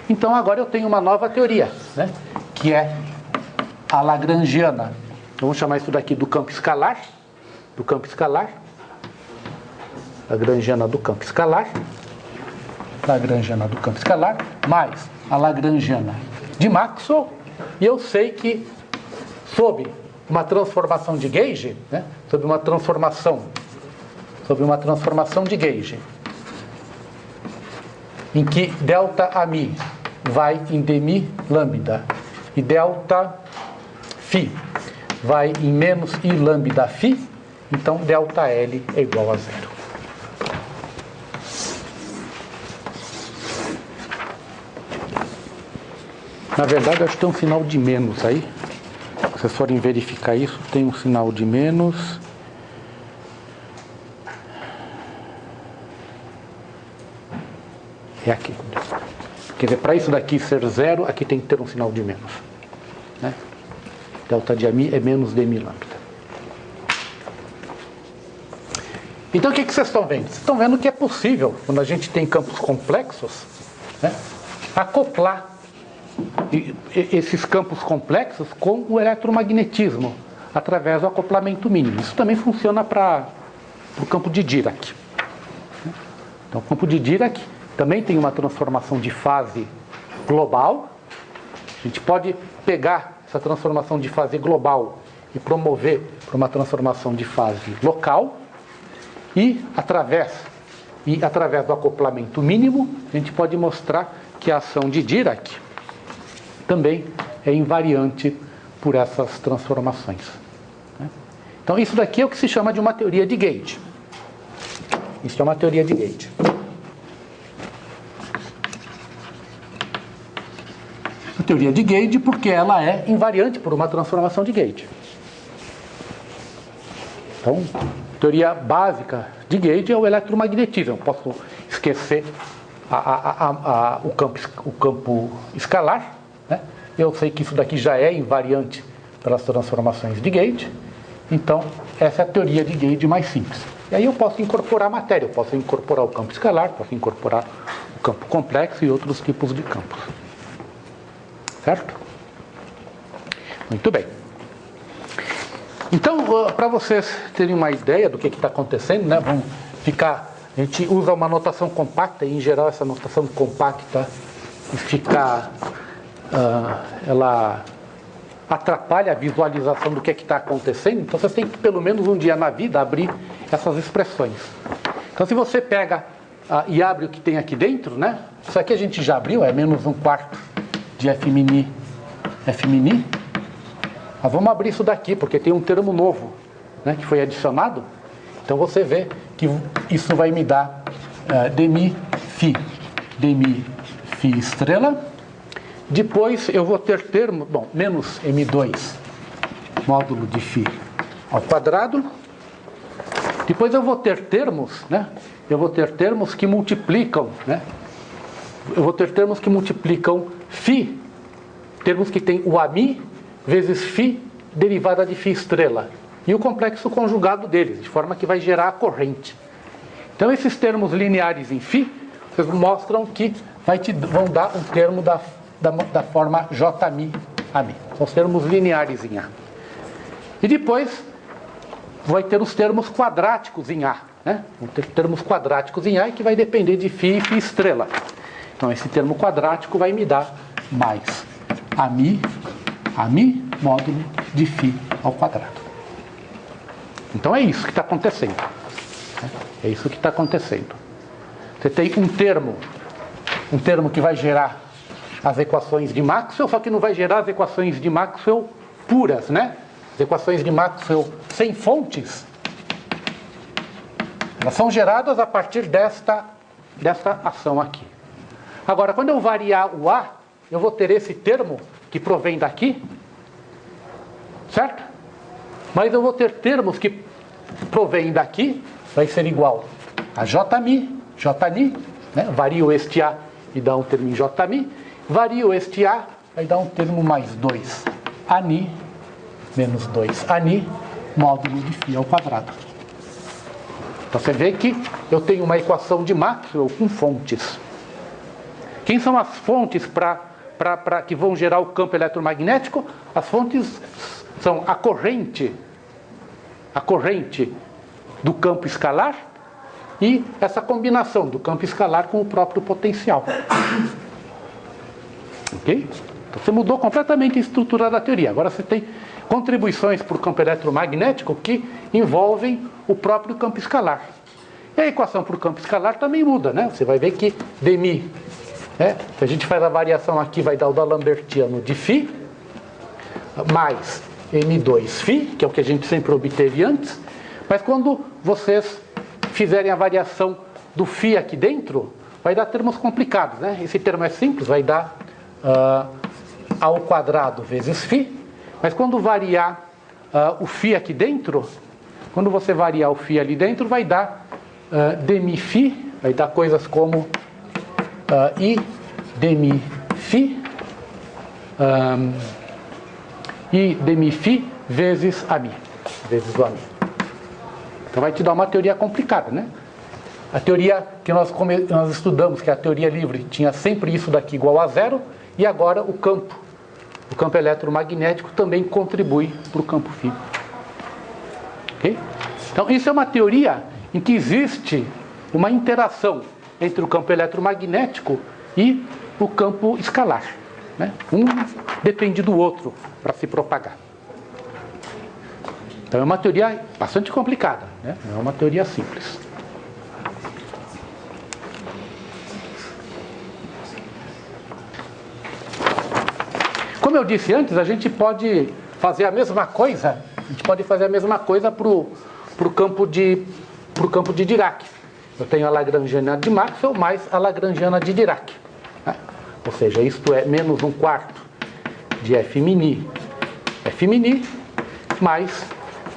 Então agora eu tenho uma nova teoria, né, que é a lagrangiana. Vamos chamar isso daqui do campo escalar. Lagrangiana do campo escalar. Lagrangiana do campo escalar, mais a lagrangiana de Maxwell. E eu sei que sob uma transformação de gauge, né, sob uma transformação de gauge, em que ΔAmi vai em dmi lambda e ΔΦ vai em menos I lambda φ, então ΔL é igual a zero. Na verdade, acho que tem um sinal de menos aí. Se vocês forem verificar isso, tem um sinal de menos. É aqui. Quer dizer, para isso daqui ser zero, aqui tem que ter um sinal de menos. Né? Delta de Ami é menos dmi lambda. Então, o que vocês estão vendo? Vocês estão vendo que é possível, quando a gente tem campos complexos, né, acoplar esses campos complexos com o eletromagnetismo, através do acoplamento mínimo. Isso também funciona para o campo de Dirac. Então, o campo de Dirac também tem uma transformação de fase global. A gente pode pegar essa transformação de fase global e promover para uma transformação de fase local. E através do acoplamento mínimo, a gente pode mostrar que a ação de Dirac também é invariante por essas transformações. Então, isso daqui é o que se chama de uma teoria de gauge. Isso é uma teoria de gauge. A teoria de gauge porque ela é invariante por uma transformação de gauge. Então, a teoria básica de gauge é o eletromagnetismo. Eu posso esquecer o campo escalar. Né? Eu sei que isso daqui já é invariante pelas transformações de gauge. Então, essa é a teoria de gauge mais simples. E aí eu posso incorporar matéria. Eu posso incorporar o campo escalar, posso incorporar o campo complexo e outros tipos de campos. Certo? Muito bem. Então, para vocês terem uma ideia do que está acontecendo, né, a gente usa uma notação compacta, e em geral essa notação compacta ela atrapalha a visualização do que está acontecendo. Então vocês têm que, pelo menos um dia na vida, abrir essas expressões. Então, se você pega e abre o que tem aqui dentro, né, isso aqui a gente já abriu, é menos 1/4 de F mini. Mas vamos abrir isso daqui, porque tem um termo novo, né, que foi adicionado. Então você vê que isso vai me dar dmi φ estrela. Depois eu vou ter termo, menos m2 módulo de φ ao quadrado. Depois eu vou ter termos, né? Eu vou ter termos que multiplicam, né? Eu vou ter termos que multiplicam φ, termos que tem o Ami vezes φ derivada de φ estrela. E o complexo conjugado deles, de forma que vai gerar a corrente. Então, esses termos lineares em φ, vocês mostram que vão dar um termo da forma Jmi Ami. São os termos lineares em A. E depois vai ter os termos quadráticos em A. Né? Vão ter termos quadráticos em A, que vai depender de φ e φ estrela. Então, esse termo quadrático vai me dar mais Ami módulo de φ ao quadrado. Então é isso que está acontecendo. É isso que está acontecendo. Você tem um termo que vai gerar as equações de Maxwell, só que não vai gerar as equações de Maxwell puras, né? As equações de Maxwell sem fontes, elas são geradas a partir desta ação aqui. Agora, quando eu variar o A, eu vou ter esse termo que provém daqui, certo? Mas eu vou ter termos que provêm daqui, vai ser igual a Jni, né? Vario este A e dá um termo em Jmi, vario este A, vai dar um termo mais 2 Ani, menos 2 Ani, módulo de φ ao quadrado. Então você vê que eu tenho uma equação de Maxwell com fontes. Quem são as fontes para que vão gerar o campo eletromagnético, as fontes são a corrente do campo escalar e essa combinação do campo escalar com o próprio potencial. Ok? Então você mudou completamente a estrutura da teoria. Agora você tem contribuições para o campo eletromagnético que envolvem o próprio campo escalar. E a equação para o campo escalar também muda, né? Você vai ver que dmi, se a gente faz a variação aqui, vai dar o da Lambertiano de φ, mais m2φ, que é o que a gente sempre obteve antes. Mas quando vocês fizerem a variação do φ aqui dentro, vai dar termos complicados, né? Esse termo é simples, vai dar ao quadrado vezes φ. Mas quando variar o φ aqui dentro, quando você variar o φ ali dentro, vai dar dmi-φ, vai dar coisas como i dmi-φ, i dmi-φ vezes ami, vezes o ami. Então vai te dar uma teoria complicada, né? A teoria que nós estudamos, que é a teoria livre, tinha sempre isso daqui igual a zero, e agora o campo eletromagnético também contribui para o campo φ. Okay? Então isso é uma teoria em que existe uma interação entre o campo eletromagnético e o campo escalar, né? Um depende do outro para se propagar. Então é uma teoria bastante complicada, né? Não é uma teoria simples. Como eu disse antes, a gente pode fazer a mesma coisa. A gente pode fazer a mesma coisa para o campo de Dirac. Eu tenho a Lagrangiana de Maxwell mais a Lagrangiana de Dirac, né? Ou seja, isto é menos 1/4 de F mini mais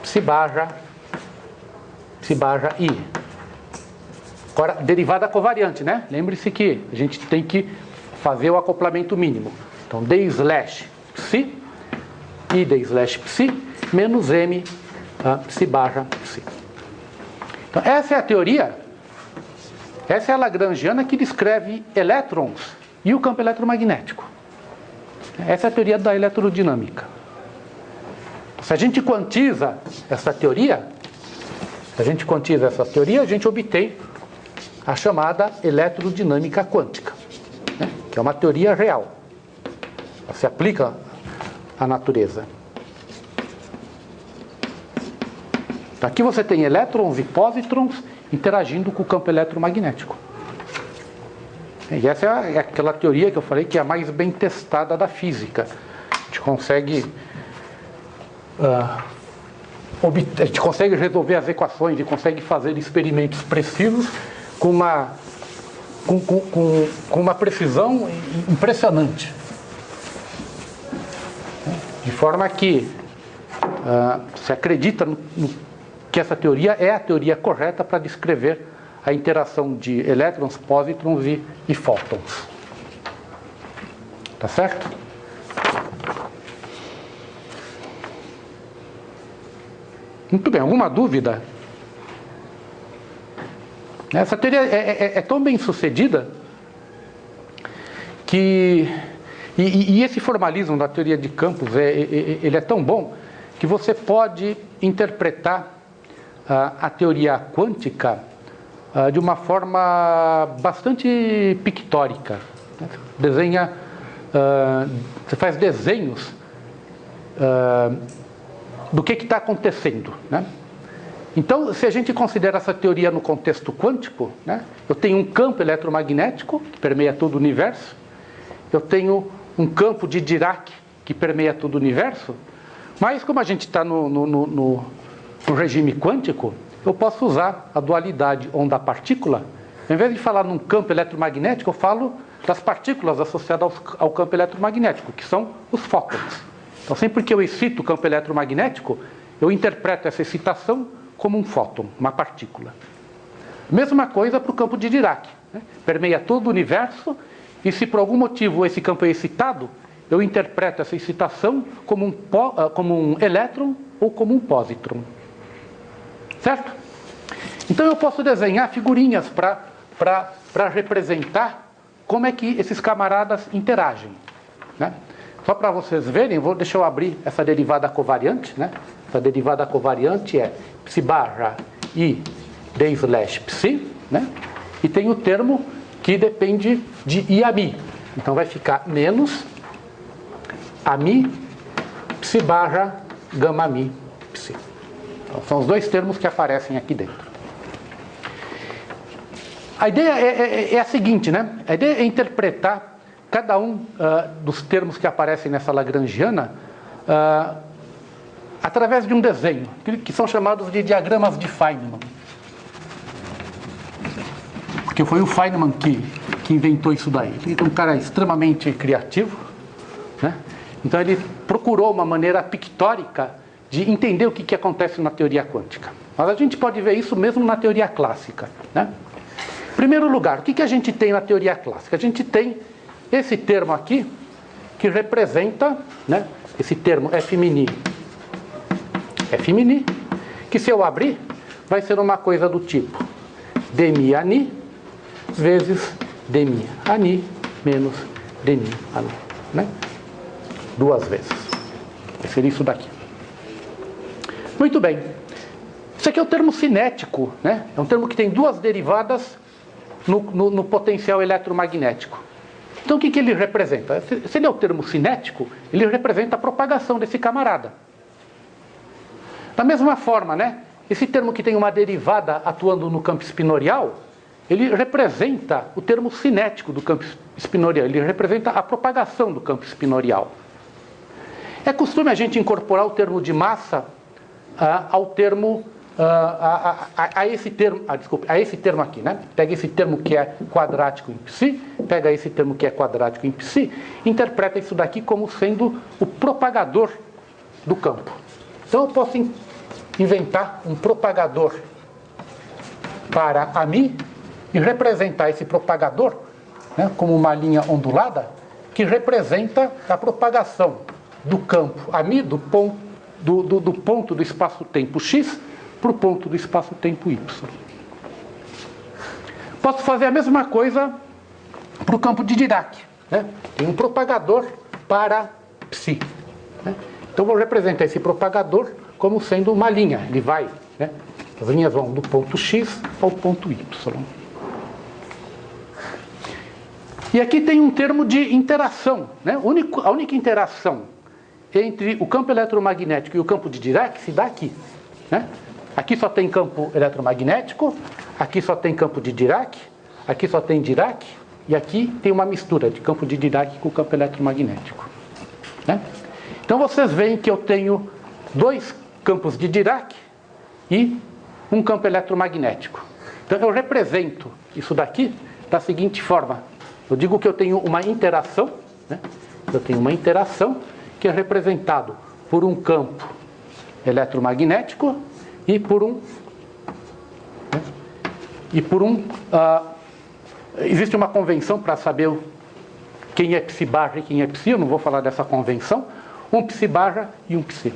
psi barra I. Agora, derivada covariante, né? Lembre-se que a gente tem que fazer o acoplamento mínimo. Então, d/psi, I d/psi, menos m psi barra psi. Então, essa é a teoria, essa é a Lagrangiana que descreve elétrons e o campo eletromagnético. Essa é a teoria da eletrodinâmica. Se a gente quantiza essa teoria, a gente obtém a chamada eletrodinâmica quântica, né? Que é uma teoria real. Ela se aplica à natureza. Então, aqui você tem elétrons e pósitrons interagindo com o campo eletromagnético. E essa é aquela teoria que eu falei que é a mais bem testada da física. A gente consegue resolver as equações e consegue fazer experimentos precisos com uma precisão impressionante. De forma que se acredita que essa teoria é a teoria correta para descrever a interação de elétrons, pósitrons e fótons. Tá certo? Muito bem, alguma dúvida? Essa teoria é tão bem sucedida que... E esse formalismo da teoria de campos, ele é tão bom que você pode interpretar a teoria quântica de uma forma bastante pictórica. Você faz desenhos do que está acontecendo, né? Então, se a gente considera essa teoria no contexto quântico, né, eu tenho um campo eletromagnético que permeia todo o universo, eu tenho um campo de Dirac que permeia todo o universo, mas como a gente está no regime quântico, eu posso usar a dualidade onda-partícula. Em vez de falar num campo eletromagnético, eu falo das partículas associadas ao campo eletromagnético, que são os fótons. Então, sempre que eu excito o campo eletromagnético, eu interpreto essa excitação como um fóton, uma partícula. Mesma coisa para o campo de Dirac, né? Permeia todo o universo, e se por algum motivo esse campo é excitado, eu interpreto essa excitação como um elétron ou como um pósitron. Certo? Então eu posso desenhar figurinhas para representar como é que esses camaradas interagem. né? Só para vocês verem, deixa eu abrir essa derivada covariante, né? Essa derivada covariante é psi barra I d slash psi, né? E tem o termo que depende de I a mi. Então vai ficar menos a mi psi barra gama mi psi. Então, são os dois termos que aparecem aqui dentro. A ideia é a seguinte, né? A ideia é interpretar cada um dos termos que aparecem nessa Lagrangiana através de um desenho, que são chamados de diagramas de Feynman. Porque foi o Feynman que inventou isso daí. Ele é um cara extremamente criativo, né? Então ele procurou uma maneira pictórica de entender o que acontece na teoria quântica. Mas a gente pode ver isso mesmo na teoria clássica, né? Em primeiro lugar, o que a gente tem na teoria clássica? A gente tem esse termo aqui, que representa, né, esse termo F mini, que se eu abrir, vai ser uma coisa do tipo dmi ani vezes dmi ani menos dmi ani, né? Duas vezes. Vai ser isso daqui. Muito bem. Isso aqui é o termo cinético, né? É um termo que tem duas derivadas no potencial eletromagnético. Então o que ele representa? Se ele é o termo cinético, ele representa a propagação desse camarada. Da mesma forma, né? Esse termo que tem uma derivada atuando no campo espinorial, ele representa o termo cinético do campo espinorial, ele representa a propagação do campo espinorial. É costume a gente incorporar o termo de massa ao termo a esse termo aqui, né? Pega esse termo que é quadrático em psi, pega esse termo que é quadrático em psi, interpreta isso daqui como sendo o propagador do campo. Então eu posso inventar um propagador para a mi e representar esse propagador, né, como uma linha ondulada que representa a propagação do campo a mi do ponto do espaço-tempo x para o ponto do espaço-tempo y. Posso fazer a mesma coisa para o campo de Dirac, né? Tem um propagador para psi, né? Então vou representar esse propagador como sendo uma linha. Ele vai, né? As linhas vão do ponto x ao ponto y. E aqui tem um termo de interação, né? A única interação entre o campo eletromagnético e o campo de Dirac se dá aqui, né? Aqui só tem campo eletromagnético, aqui só tem campo de Dirac, aqui só tem Dirac, e aqui tem uma mistura de campo de Dirac com campo eletromagnético, né? Então vocês veem que eu tenho dois campos de Dirac e um campo eletromagnético. Então eu represento isso daqui da seguinte forma. Eu digo que eu tenho uma interação, né? Eu tenho uma interação que é representado por um campo eletromagnético e por um existe uma convenção para saber quem é psi barra e quem é psi. Eu não vou falar dessa convenção. Um psi barra e um psi.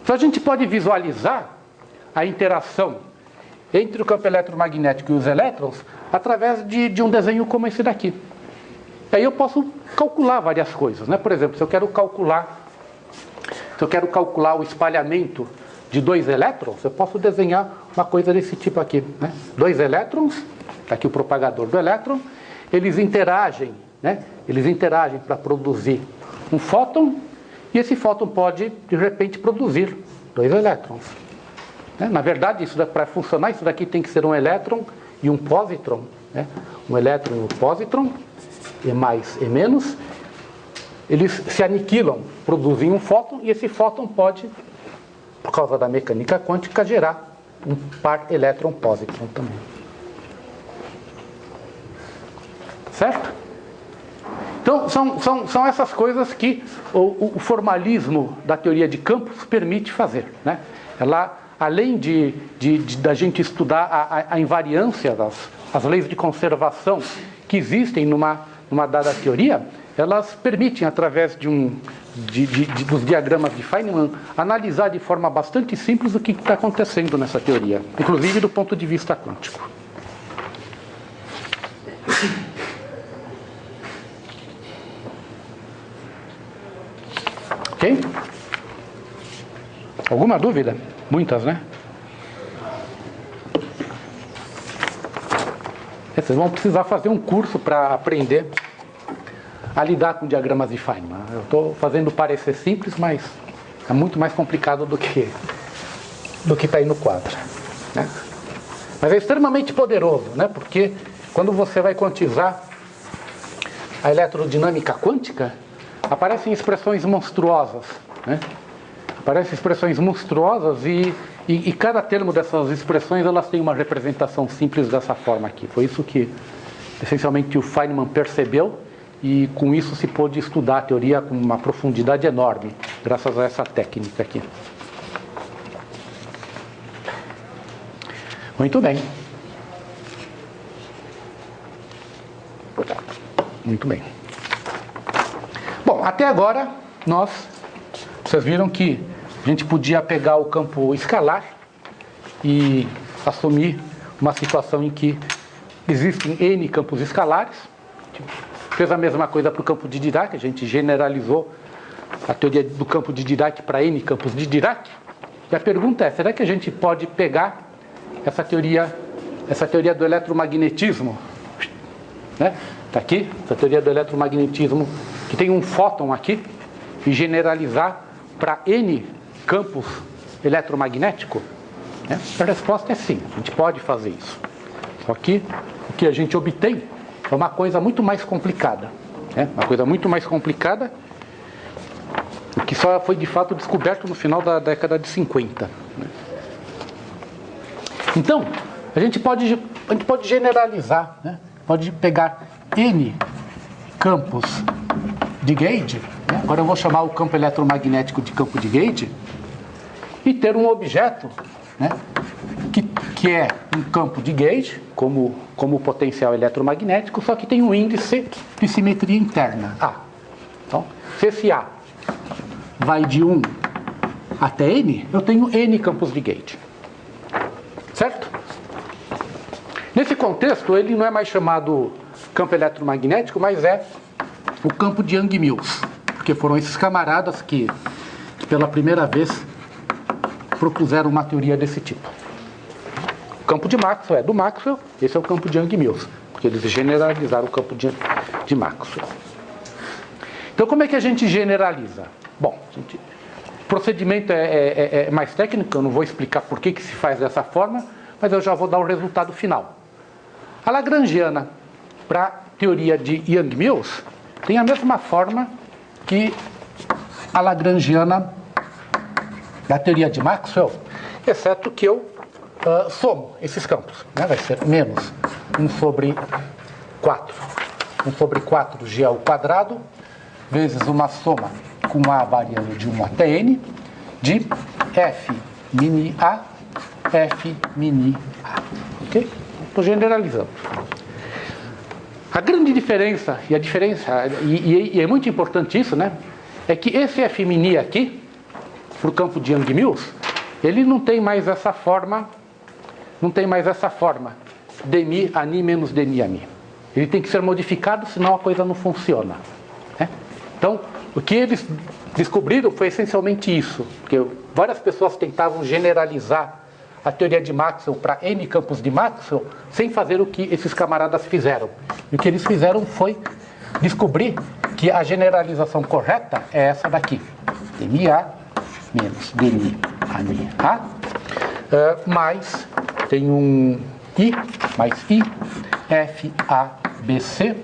Então a gente pode visualizar a interação entre o campo eletromagnético e os elétrons através de um desenho como esse daqui. Aí eu posso calcular várias coisas, né? Por exemplo, se eu quero calcular o espalhamento de dois elétrons, eu posso desenhar uma coisa desse tipo aqui, né? Dois elétrons, está aqui o propagador do elétron, eles interagem, né? Eles interagem para produzir um fóton, e esse fóton pode, de repente, produzir dois elétrons, né? Na verdade, para funcionar, isso daqui tem que ser um elétron e um positron, né? Um elétron e um positron, E mais, E menos, eles se aniquilam, produzem um fóton, e esse fóton pode, por causa da mecânica quântica, gerar um par elétron-positron também. Certo? Então, são essas coisas que o formalismo da teoria de campos permite fazer, né? Ela, além da gente estudar a invariância, as leis de conservação que existem numa dada teoria, elas permitem, através dos diagramas de Feynman, analisar de forma bastante simples o que está acontecendo nessa teoria, inclusive do ponto de vista quântico. Ok? Alguma dúvida? Muitas, né? Vocês vão precisar fazer um curso para aprender a lidar com diagramas de Feynman. Eu estou fazendo parecer simples, mas é muito mais complicado do que está aí no quadro, né? Mas é extremamente poderoso, né? Porque quando você vai quantizar a eletrodinâmica quântica, aparecem expressões monstruosas, né? Aparecem expressões monstruosas e cada termo dessas expressões, elas têm uma representação simples dessa forma aqui. Foi isso que, essencialmente, o Feynman percebeu, e com isso se pôde estudar a teoria com uma profundidade enorme, graças a essa técnica aqui. Muito bem. Muito bem. Bom, até agora, vocês viram que a gente podia pegar o campo escalar e assumir uma situação em que existem N campos escalares. Fez a mesma coisa para o campo de Dirac, a gente generalizou a teoria do campo de Dirac para N campos de Dirac. E a pergunta é, será que a gente pode pegar essa teoria do eletromagnetismo, né? Está aqui, essa teoria do eletromagnetismo, que tem um fóton aqui, e generalizar para N campos eletromagnético? Né? A resposta é sim, a gente pode fazer isso. Só que o que a gente obtém é uma coisa muito mais complicada, né? Uma coisa muito mais complicada, que só foi de fato descoberto no final da década de 50. Né? Então, a gente pode generalizar, né? Pode pegar N campos de Gauge, né? Agora eu vou chamar o campo eletromagnético de campo de Gauge, e ter um objeto, né? que é um campo de Gauge, como potencial eletromagnético, só que tem um índice de simetria interna, A. Então, se esse A vai de 1 até N, eu tenho N campos de Gauge. Certo? Nesse contexto, ele não é mais chamado campo eletromagnético, mas é o campo de Young-Mills, porque foram esses camaradas que pela primeira vez propuseram uma teoria desse tipo. O campo de Maxwell é do Maxwell, esse é o campo de Young-Mills, porque eles generalizaram o campo de Maxwell. Então, como é que a gente generaliza? Bom, o procedimento é mais técnico, eu não vou explicar por que se faz dessa forma, mas eu já vou dar o resultado final. A lagrangiana para a teoria de Young-Mills tem a mesma forma que a lagrangiana da teoria de Maxwell, exceto que eu somo esses campos, né? Vai ser menos 1 sobre 4. 1 sobre 4G ao quadrado, vezes uma soma com A variando de 1 até N, de F mini A, F mini A. Ok? Estou generalizando. A grande diferença, e é muito importante isso, né? É que esse F mini aqui, para o campo de Young-Mills, ele não tem mais essa forma, dmi a ni menos dmi a mi. Ele tem que ser modificado, senão a coisa não funciona. Né? Então, o que eles descobriram foi essencialmente isso, porque várias pessoas tentavam generalizar a teoria de Maxwell para N campos de Maxwell, sem fazer o que esses camaradas fizeram. E o que eles fizeram foi descobrir que a generalização correta é essa daqui. dmi a menos dmi a mi a, mais tem um i, mais i, f a b c,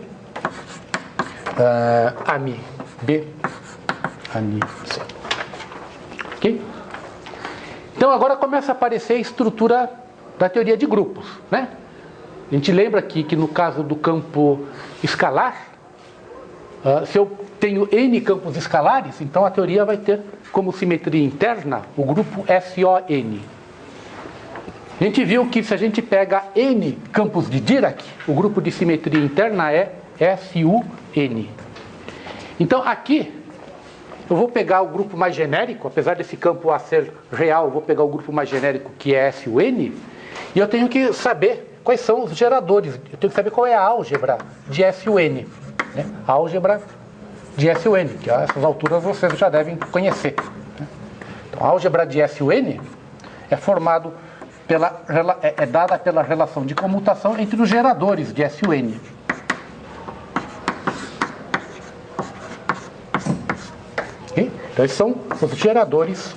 a mi b, a mi c. Ok? Então agora começa a aparecer a estrutura da teoria de grupos, né? A gente lembra aqui que no caso do campo escalar, se eu tenho N campos escalares, então a teoria vai ter como simetria interna o grupo SON. A gente viu que se a gente pega N campos de Dirac, o grupo de simetria interna é SUN. Então aqui eu vou pegar o grupo mais genérico, apesar desse campo A ser real, eu vou pegar o grupo mais genérico que é SUN, e eu tenho que saber quais são os geradores, eu tenho que saber qual é a álgebra de SUN. Né? A álgebra de SUN, que a essas alturas vocês já devem conhecer. Então, a álgebra de SUN é formado é dada pela relação de comutação entre os geradores de SUN. Okay? Então, esses são os geradores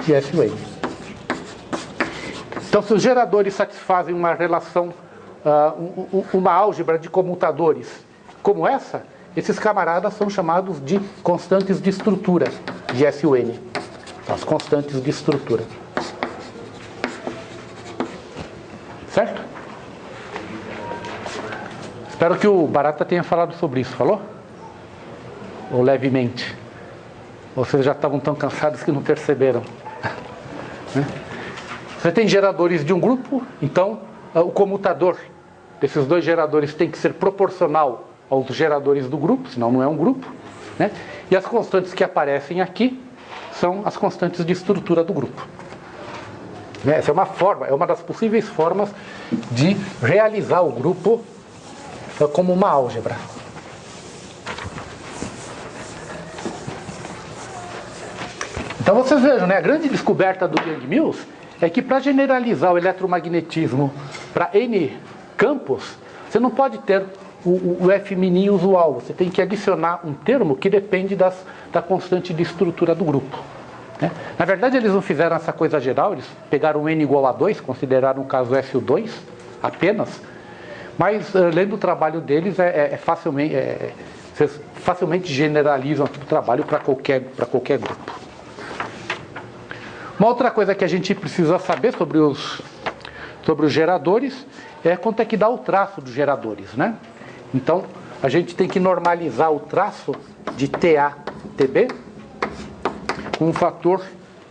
de SUN. Então, se os geradores satisfazem uma relação, uma álgebra de comutadores como essa, esses camaradas são chamados de constantes de estrutura de SUN. As constantes de estrutura. Certo? Espero que o Barata tenha falado sobre isso. Falou? Ou levemente? Ou vocês já estavam tão cansados que não perceberam? Você tem geradores de um grupo, então o comutador desses dois geradores tem que ser proporcional aos geradores do grupo, senão não é um grupo, né? E as constantes que aparecem aqui são as constantes de estrutura do grupo. Essa é uma forma, é uma das possíveis formas de realizar o grupo como uma álgebra. Então vocês vejam, né, a grande descoberta do Young-Mills é que para generalizar o eletromagnetismo para N campos, você não pode ter o F' usual, você tem que adicionar um termo que depende da constante de estrutura do grupo. Né? Na verdade, eles não fizeram essa coisa geral, eles pegaram N igual a 2, consideraram o caso SU2 apenas, mas lendo o trabalho deles, vocês facilmente generalizam aqui o trabalho para qualquer grupo. Uma outra coisa que a gente precisa saber sobre os geradores é quanto é que dá o traço dos geradores, né? Então, a gente tem que normalizar o traço de TA, TB, com um fator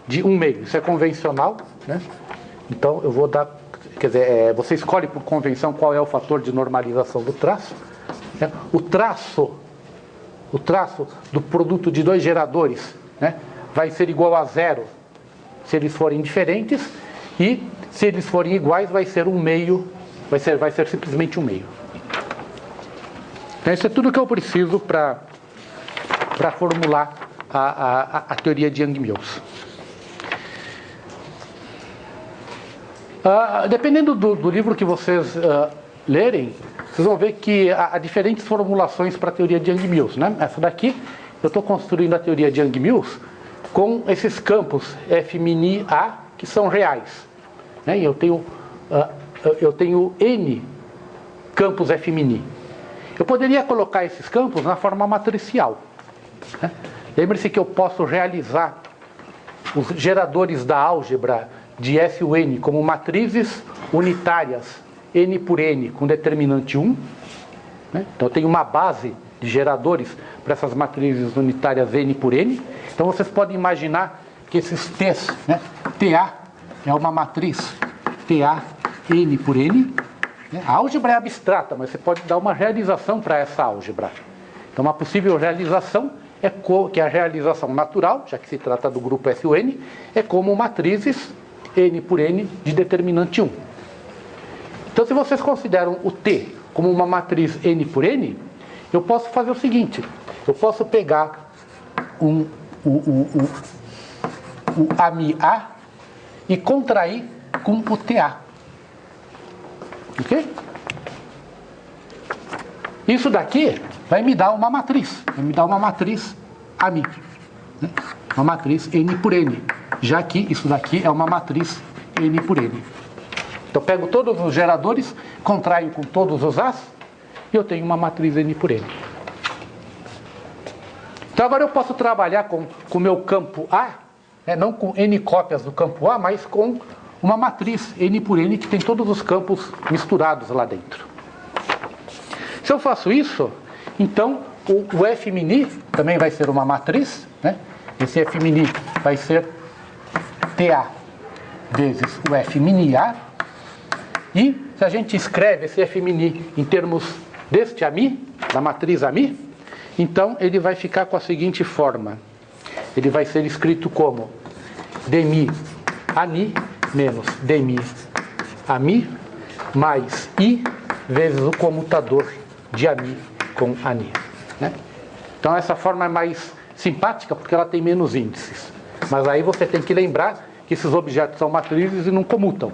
de 1/2. Isso é convencional, né? Então, eu vou dar... Quer dizer, você escolhe por convenção qual é o fator de normalização do traço. Né? O traço do produto de dois geradores, né, vai ser igual a 0 se eles forem diferentes, e se eles forem iguais, vai ser 1/2, vai ser simplesmente 1/2. Então, isso é tudo que eu preciso para formular a teoria de Young-Mills. Dependendo do livro que vocês lerem, vocês vão ver que há diferentes formulações para a teoria de Young-Mills, né? Essa daqui, eu estou construindo a teoria de Young-Mills com esses campos F'(A) que são reais. Né? E eu tenho N campos F'. Eu poderia colocar esses campos na forma matricial. Né? Lembre-se que eu posso realizar os geradores da álgebra de SUN como matrizes unitárias N por N com determinante 1. Né? Então eu tenho uma base de geradores para essas matrizes unitárias N por N. Então vocês podem imaginar que esses T's, né? TA é uma matriz TA N por N. A álgebra é abstrata, mas você pode dar uma realização para essa álgebra. Então, uma possível realização é que a realização natural, já que se trata do grupo SUN, é como matrizes N por N de determinante 1. Então, se vocês consideram o T como uma matriz N por N, eu posso fazer o seguinte: eu posso pegar o AMI-A e contrair com o TA. Ok? Isso daqui vai me dar uma matriz. Vai me dar uma matriz AMI. Né? Uma matriz N por N. Já que isso daqui é uma matriz N por N. Então eu pego todos os geradores, contraio com todos os As, e eu tenho uma matriz N por N. Então agora eu posso trabalhar com o meu campo A, né? Não com N cópias do campo A, mas com uma matriz N por N que tem todos os campos misturados lá dentro. Se eu faço isso, então o F' também vai ser uma matriz, né? Esse F' vai ser TA vezes o F'(A). E se a gente escreve esse F' em termos deste AMI, da matriz AMI, então ele vai ficar com a seguinte forma. Ele vai ser escrito como dmi ANI menos dmi AMI mais I vezes o comutador de AMI com Ani, né? Então essa forma é mais simpática porque ela tem menos índices. Mas aí você tem que lembrar que esses objetos são matrizes e não comutam,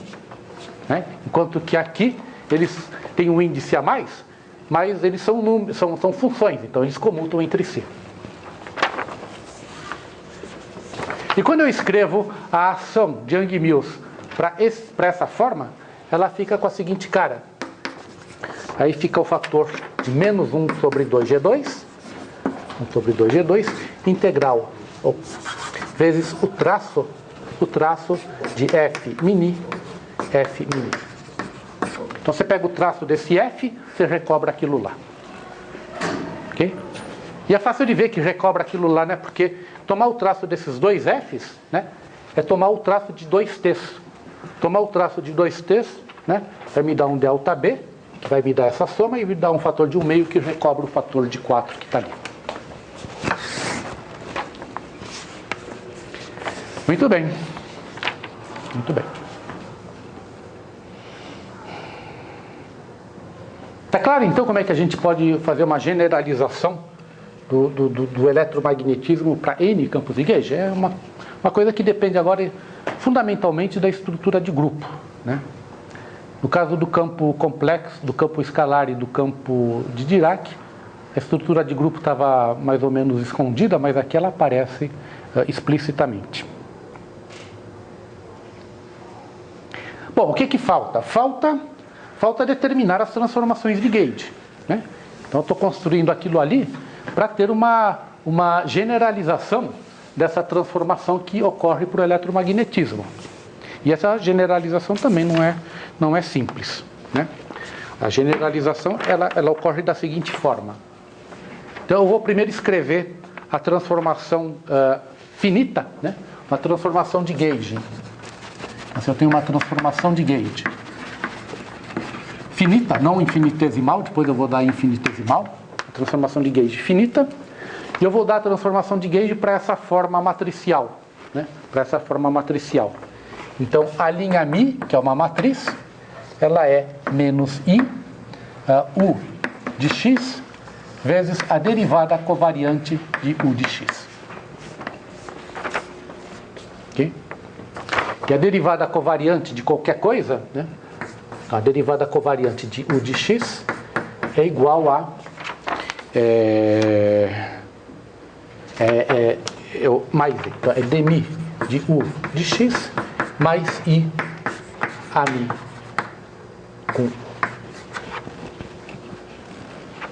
né? Enquanto que aqui eles têm um índice a mais, mas eles são funções, então eles comutam entre si. E quando eu escrevo a ação de Young-Mills para essa forma, ela fica com a seguinte cara. Aí fica o fator de menos 1 sobre 2G2, 1 sobre 2G2, integral, vezes o traço de F mini. Então você pega o traço desse F, você recobra aquilo lá. Ok? E é fácil de ver que recobra aquilo lá, né? Porque tomar o traço desses dois F's, né, é tomar o traço de 2T's. Tomar o traço de 2T's, né, vai me dar um delta B, que vai me dar essa soma, e me dar um fator de 1/2 que recobra o fator de 4 que está ali. Muito bem. Muito bem. Está claro, então, como é que a gente pode fazer uma generalização do eletromagnetismo para N campos de gauge? É uma coisa que depende agora fundamentalmente da estrutura de grupo, né? No caso do campo complexo, do campo escalar e do campo de Dirac, a estrutura de grupo estava mais ou menos escondida, mas aqui ela aparece explicitamente. Bom, o que falta? Falta determinar as transformações de gauge, né? Então eu estou construindo aquilo ali para ter uma generalização dessa transformação que ocorre para o eletromagnetismo. E essa generalização também não é simples, né? A generalização ela ocorre da seguinte forma. Então eu vou primeiro escrever a transformação finita, né? Uma transformação de gauge. Então, eu tenho uma transformação de gauge finita, não infinitesimal, depois eu vou dar infinitesimal, a transformação de gauge finita, e eu vou dar a transformação de gauge para essa forma matricial, né? Para essa forma matricial. Então, a linha Mi, que é uma matriz, ela é menos I, U de X, vezes a derivada covariante de U de X. Ok? E a derivada covariante de qualquer coisa, né? A derivada covariante de U de X é igual a mais I. Então, é dmi de U de X mais I a Mi com.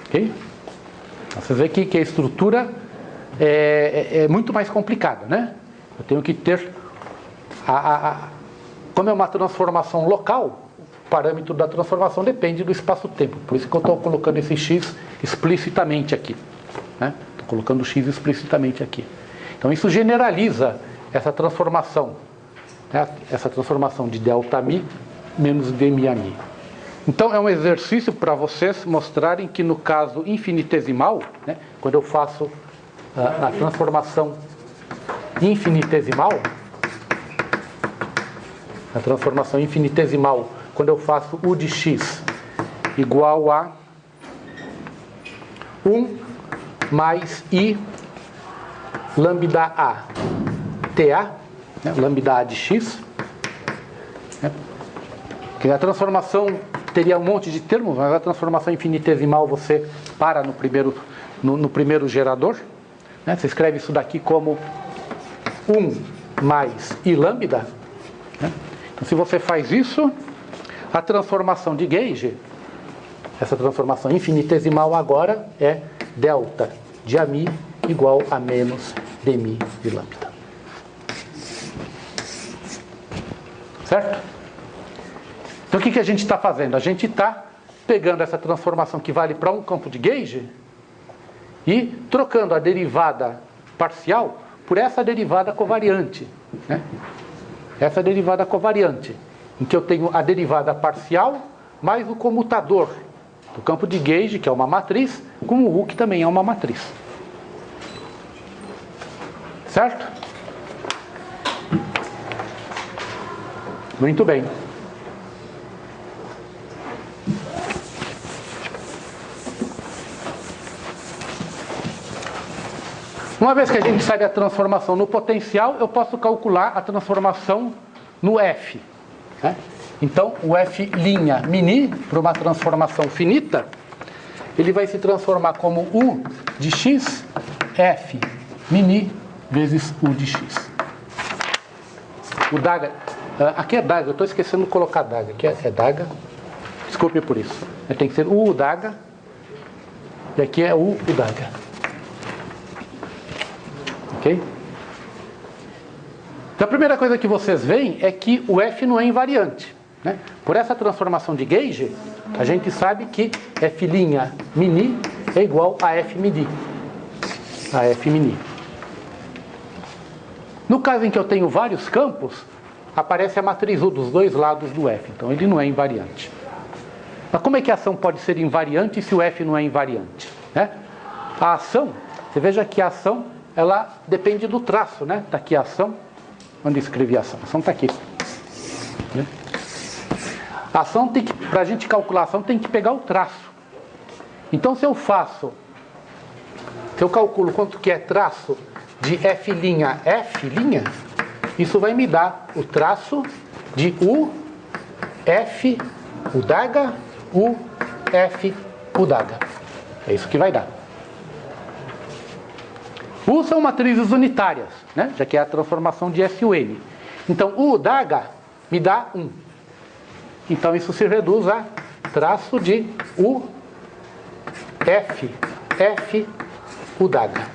Ok? Então, você vê que a estrutura é muito mais complicada, né? Eu tenho que ter como é uma transformação local, o parâmetro da transformação depende do espaço-tempo. Por isso que eu estou colocando esse x explicitamente aqui, né? Estou colocando o x explicitamente aqui. Então isso generaliza essa transformação, né? Essa transformação de ΔΜi menos dmi. Então é um exercício para vocês mostrarem que no caso infinitesimal, né, quando eu faço a transformação infinitesimal, quando eu faço U de X igual a 1 mais I lambda A TA, né, lambda A de X, né, que a transformação teria um monte de termos, mas a transformação infinitesimal você para no primeiro gerador, né, você escreve isso daqui como 1 mais I lambda, né? Então, se você faz isso, a transformação de gauge, essa transformação infinitesimal agora é delta de Ami igual a menos dmi de lambda. Certo? Então, o que a gente está fazendo? A gente está pegando essa transformação que vale para um campo de gauge e trocando a derivada parcial por essa derivada covariante, né? Essa derivada covariante, em que eu tenho a derivada parcial mais o comutador do campo de gauge, que é uma matriz, com o U, que também é uma matriz. Certo? Muito bem. Uma vez que a gente sabe a transformação no potencial, eu posso calcular a transformação no F. Né? Então, o F' mini, para uma transformação finita, ele vai se transformar como U de x, F mini vezes U de x. O daga, aqui é daga, eu estou esquecendo de colocar daga, aqui é daga, desculpe por isso. Tem que ser U daga, e aqui é U daga. Ok? Então a primeira coisa que vocês veem é que o F não é invariante. Né? Por essa transformação de gauge, a gente sabe que F' mini é igual a F mini. A F mini. No caso em que eu tenho vários campos, aparece a matriz U dos dois lados do F. Então ele não é invariante. Mas como é que a ação pode ser invariante se o F não é invariante? Né? A ação, você veja que a ação, ela depende do traço, né? Está aqui a ação. Onde eu escrevi a ação? A ação está aqui. Né? A ação tem que, para a gente calcular a ação, tem que pegar o traço. Então, se eu calculo quanto que é traço de F', isso vai me dar o traço de U, F, U daga, U, F, U daga. É isso que vai dar. U são matrizes unitárias, né? Já que é a transformação de SUN. Então, U daga me dá 1. Então, isso se reduz a traço de U, F, F, U daga.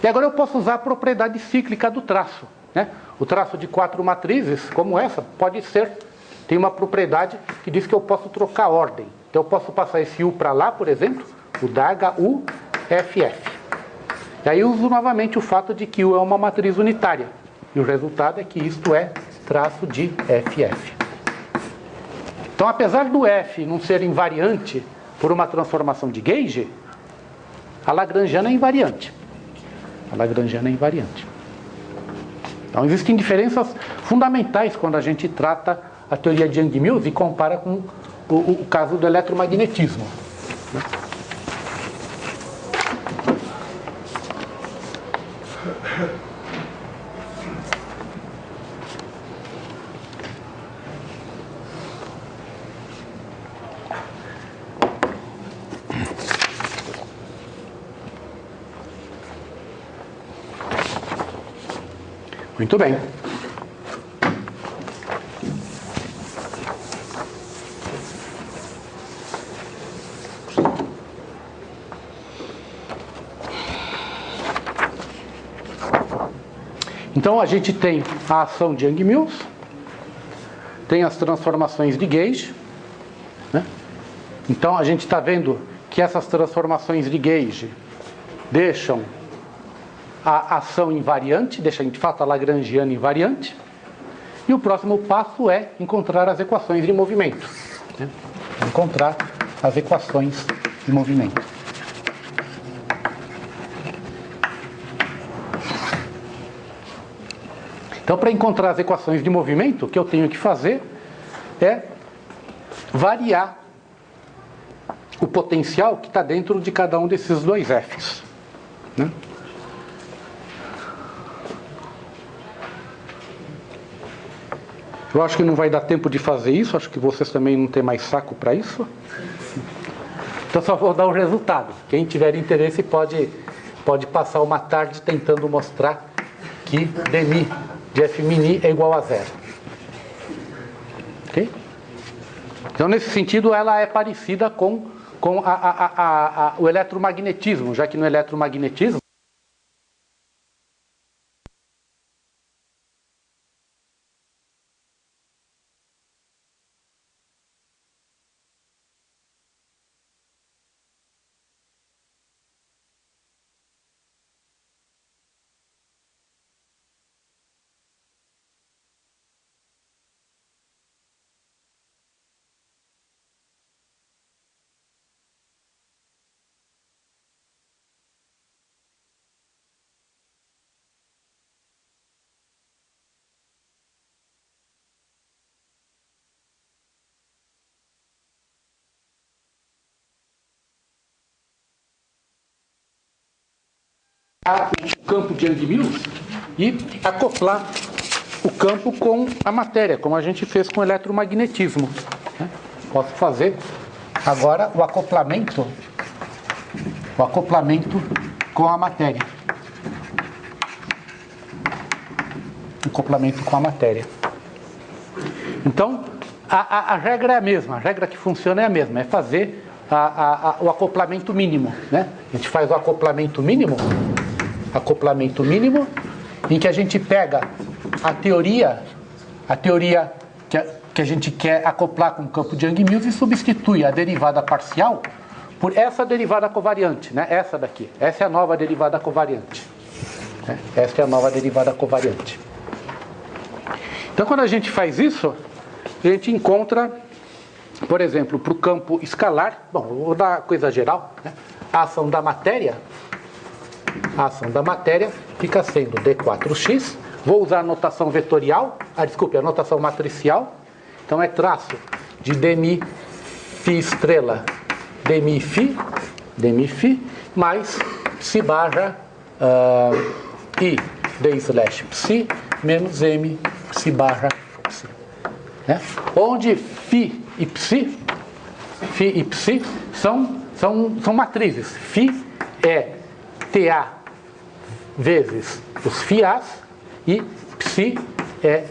E agora eu posso usar a propriedade cíclica do traço. Né? O traço de 4 matrizes, como essa, pode ser, tem uma propriedade que diz que eu posso trocar a ordem. Então, eu posso passar esse U para lá, por exemplo, U daga, U, F, F. E aí eu uso novamente o fato de que U é uma matriz unitária. E o resultado é que isto é traço de FF. Então, apesar do F não ser invariante por uma transformação de gauge, a lagrangiana é invariante. A lagrangiana é invariante. Então, existem diferenças fundamentais quando a gente trata a teoria de Young-Mills e compara com o caso do eletromagnetismo. Né? Muito bem. Então a gente tem a ação de Young-Mills, tem as transformações de gauge, né? Então a gente está vendo que essas transformações de gauge deixam a ação invariante, deixa de fato a lagrangiana invariante. E o próximo passo é encontrar as equações de movimento. Né? Encontrar as equações de movimento. Então, para encontrar as equações de movimento, o que eu tenho que fazer é variar o potencial que está dentro de cada um desses dois Fs. Né? Eu acho que não vai dar tempo de fazer isso, acho que vocês também não têm mais saco para isso. Então só vou dar o resultado. Quem tiver interesse pode passar uma tarde tentando mostrar que dmi de F mini é igual a 0. Ok? Então nesse sentido ela é parecida com o eletromagnetismo, já que no eletromagnetismo o campo de Young-Mills e acoplar o campo com a matéria, como a gente fez com o eletromagnetismo. Posso fazer agora o acoplamento com a matéria. O acoplamento com a matéria. Então, a regra é a mesma, a regra que funciona é a mesma, é fazer o acoplamento mínimo, né? A gente faz o acoplamento mínimo, em que a gente pega a teoria que a gente quer acoplar com o campo de Young-Mills e substitui a derivada parcial por essa derivada covariante, né? Essa daqui, essa é a nova derivada covariante. Né? Essa é a nova derivada covariante. Então, quando a gente faz isso, a gente encontra, por exemplo, para o campo escalar, bom, vou dar coisa geral, né? A ação da matéria fica sendo D4x. Vou usar a notação vetorial, a notação matricial. Então é traço de dmi φ estrela, dmi φ, mais psi barra i d slash psi menos m psi barra psi. Né? Onde φ e psi são matrizes. Φ é TA vezes os φAs e psi é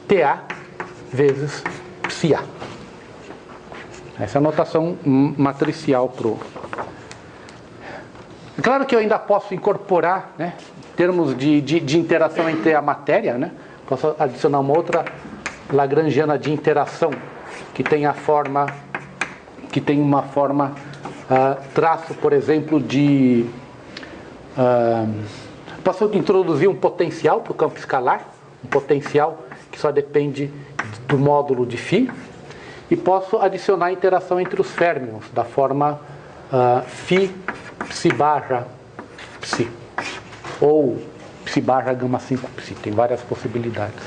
TA vezes psi-A. Essa é a notação matricial pro. Claro que eu ainda posso incorporar, né, termos de interação entre a matéria, né? Posso adicionar uma outra lagrangiana de interação que tem uma forma traço, por exemplo, de posso introduzir um potencial para o campo escalar, um potencial que só depende do módulo de φ, e posso adicionar a interação entre os férmions da forma φ psi barra psi ou psi barra gama 5 psi. Tem várias possibilidades.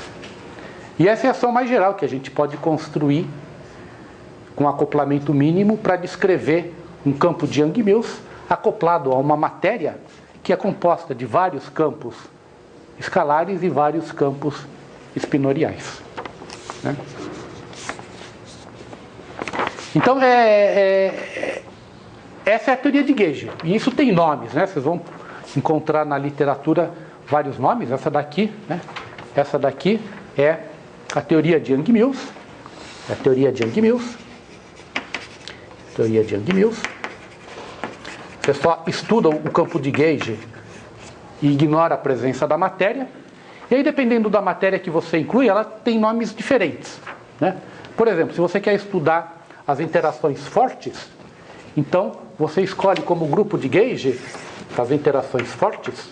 E essa é a ação mais geral que a gente pode construir com acoplamento mínimo para descrever um campo de Young-Mills acoplado a uma matéria que é composta de vários campos escalares e vários campos espinoriais. Né? Então, essa é a teoria de Gauge. E isso tem nomes, né? Vocês vão encontrar na literatura vários nomes. Essa daqui, né? Essa daqui é a teoria de Young-Mills. A teoria de Young-Mills. Teoria de Young-Mills. Você só estuda o campo de Gauge e ignora a presença da matéria. E aí, dependendo da matéria que você inclui, ela tem nomes diferentes. Né? Por exemplo, se você quer estudar as interações fortes, então você escolhe como grupo de Gauge as interações fortes.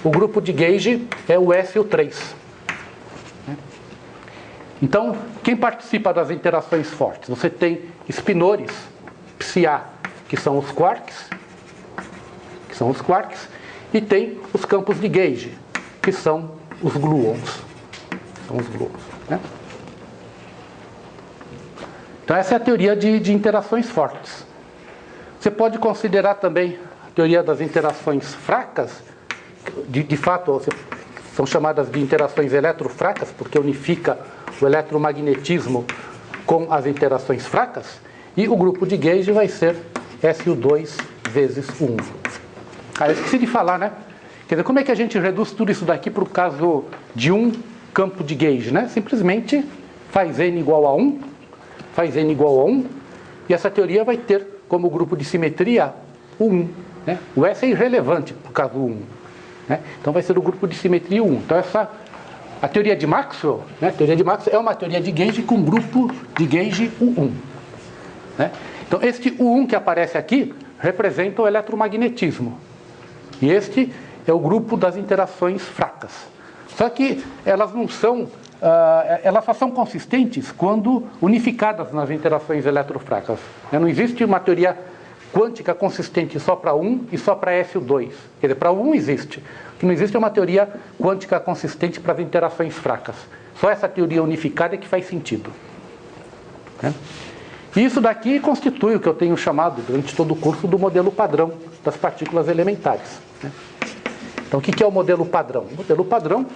O grupo de Gauge é o SO3. Então, quem participa das interações fortes? Você tem espinores, psi-A, que são os quarks, e tem os campos de Gauge, que são os gluons. Né? Então, essa é a teoria de interações fortes. Você pode considerar também a teoria das interações fracas, de fato, são chamadas de interações eletrofracas, porque unifica o eletromagnetismo com as interações fracas, e o grupo de Gauge vai ser SO2 vezes 1. Eu esqueci de falar, né? Quer dizer, como é que a gente reduz tudo isso daqui para o caso de um campo de Gauge, né? Simplesmente faz N igual a 1, e essa teoria vai ter como grupo de simetria o 1. Né? O S é irrelevante para o caso 1. Né? Então vai ser o grupo de simetria 1. Então a teoria de Maxwell, né? A teoria de Maxwell é uma teoria de Gauge com grupo de Gauge U1. Né? Então este U1 que aparece aqui representa o eletromagnetismo. E este é o grupo das interações fracas. Só que elas não são, elas só são consistentes quando unificadas nas interações eletrofracas. Não existe uma teoria quântica consistente só para 1 e só para SO2. Quer dizer, para 1 existe. O que não existe é uma teoria quântica consistente para as interações fracas. Só essa teoria unificada é que faz sentido. Né? E isso daqui constitui o que eu tenho chamado, durante todo o curso, do modelo padrão das partículas elementares, né? Então, o que é o modelo padrão? O modelo padrão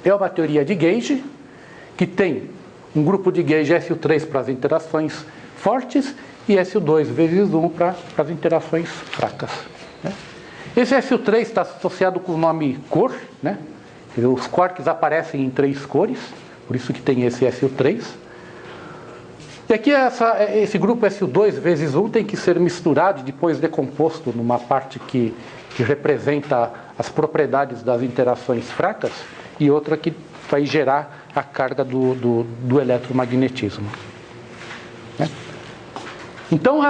é uma teoria de gauge que tem um grupo de gauge SU3 para as interações fortes e SU2 vezes 1 para as interações fracas, né? Esse SU3 está associado com o nome cor, né? Os quarks aparecem em 3 cores, por isso que tem esse SU3. E aqui esse grupo SU2 vezes 1 tem que ser misturado e depois decomposto numa parte que representa as propriedades das interações fracas e outra que vai gerar a carga do eletromagnetismo, né? Então,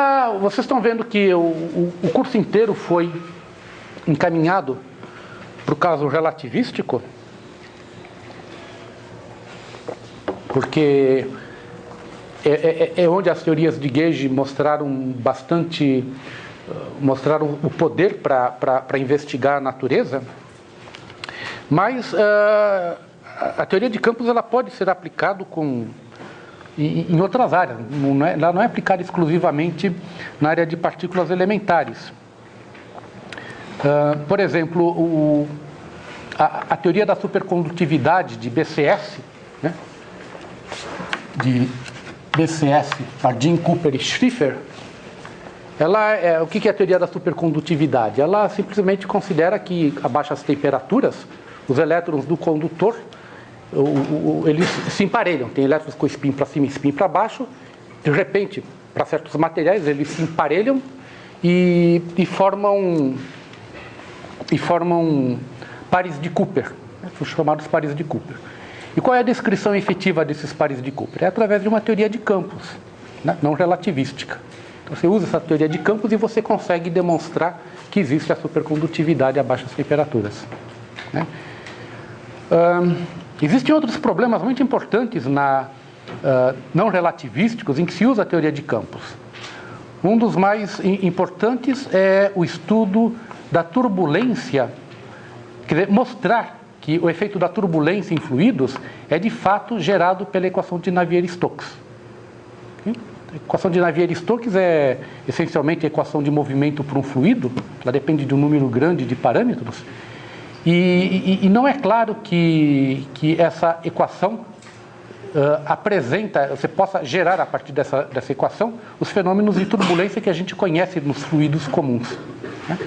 vocês estão vendo que o curso inteiro foi encaminhado para o caso relativístico, porque é onde as teorias de Gauge mostraram o poder para investigar a natureza, mas a teoria de campos ela pode ser aplicada em outras áreas, ela não é aplicada exclusivamente na área de partículas elementares. Por exemplo, a teoria da supercondutividade de BCS, né? De BCS, Bardeen, Cooper e Schrieffer, o que é a teoria da supercondutividade? Ela simplesmente considera que a baixas temperaturas, os elétrons do condutor, eles se emparelham, tem elétrons com spin para cima e spin para baixo, de repente, para certos materiais, eles se emparelham e formam pares de Cooper, né? São chamados pares de Cooper. E qual é a descrição efetiva desses pares de Cooper? É através de uma teoria de campos, né? Não relativística. Então você usa essa teoria de campos e você consegue demonstrar que existe a supercondutividade a baixas temperaturas, né? Existem outros problemas muito importantes não relativísticos em que se usa a teoria de campos. Um dos mais importantes é o estudo da turbulência, quer dizer, mostrar que o efeito da turbulência em fluidos é de fato gerado pela equação de Navier-Stokes. A equação de Navier-Stokes é essencialmente a equação de movimento para um fluido, ela depende de um número grande de parâmetros, e não é claro que essa equação você possa gerar a partir dessa equação os fenômenos de turbulência que a gente conhece nos fluidos comuns, né?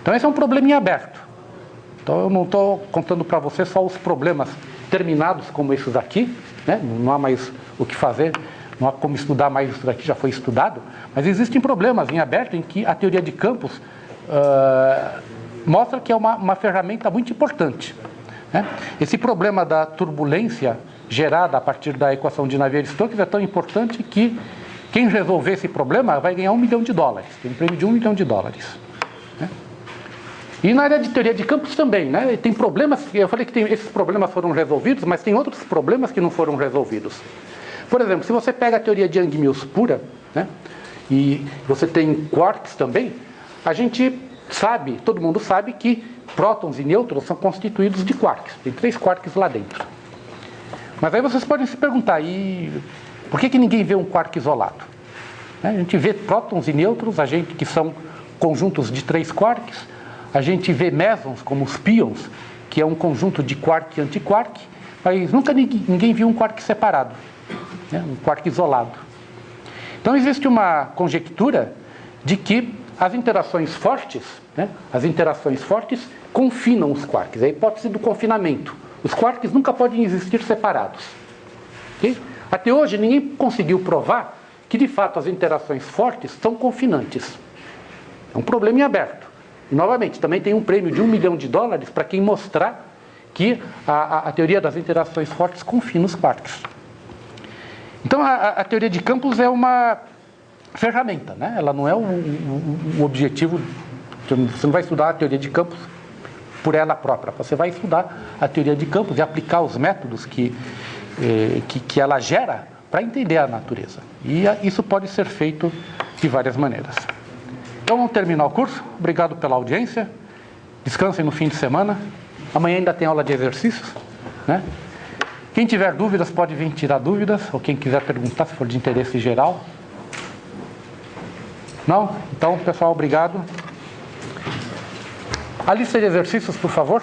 Então esse é um problema em aberto. Então eu não estou contando para você só os problemas terminados como esses aqui, né? Não há mais o que fazer, não há como estudar mais isso daqui, já foi estudado, mas existem problemas em aberto em que a teoria de campos mostra que é uma ferramenta muito importante, né? Esse problema da turbulência gerada a partir da equação de Navier-Stokes é tão importante que quem resolver esse problema vai ganhar $1 milhão, tem um prêmio de $1 milhão, né? E na área de teoria de campos também, né? Tem problemas, eu falei que esses problemas foram resolvidos, mas tem outros problemas que não foram resolvidos. Por exemplo, se você pega a teoria de Yang-Mills pura, né? E você tem quarks também, a gente sabe, todo mundo sabe que prótons e nêutrons são constituídos de quarks. Tem 3 quarks lá dentro. Mas aí vocês podem se perguntar, por que ninguém vê um quark isolado? A gente vê prótons e nêutrons, que são conjuntos de 3 quarks. A gente vê mesons, como os pions, que é um conjunto de quark e antiquark, mas nunca ninguém viu um quark separado, né? Um quark isolado. Então existe uma conjectura de que as interações fortes, né? As interações fortes confinam os quarks, é a hipótese do confinamento. Os quarks nunca podem existir separados. Okay? Até hoje ninguém conseguiu provar que de fato as interações fortes são confinantes. É um problema em aberto. E, novamente, também tem um prêmio de $1 milhão para quem mostrar que a teoria das interações fortes confina os quarks. Então, a teoria de campos é uma ferramenta, né? Ela não é o objetivo. Você não vai estudar a teoria de campos por ela própria. Você vai estudar a teoria de campos e aplicar os métodos que ela gera para entender a natureza. E isso pode ser feito de várias maneiras. Então vamos terminar o curso. Obrigado pela audiência. Descansem no fim de semana. Amanhã ainda tem aula de exercícios, né? Quem tiver dúvidas pode vir tirar dúvidas, ou quem quiser perguntar, se for de interesse geral, Não? Então, pessoal, obrigado. A lista de exercícios, por favor.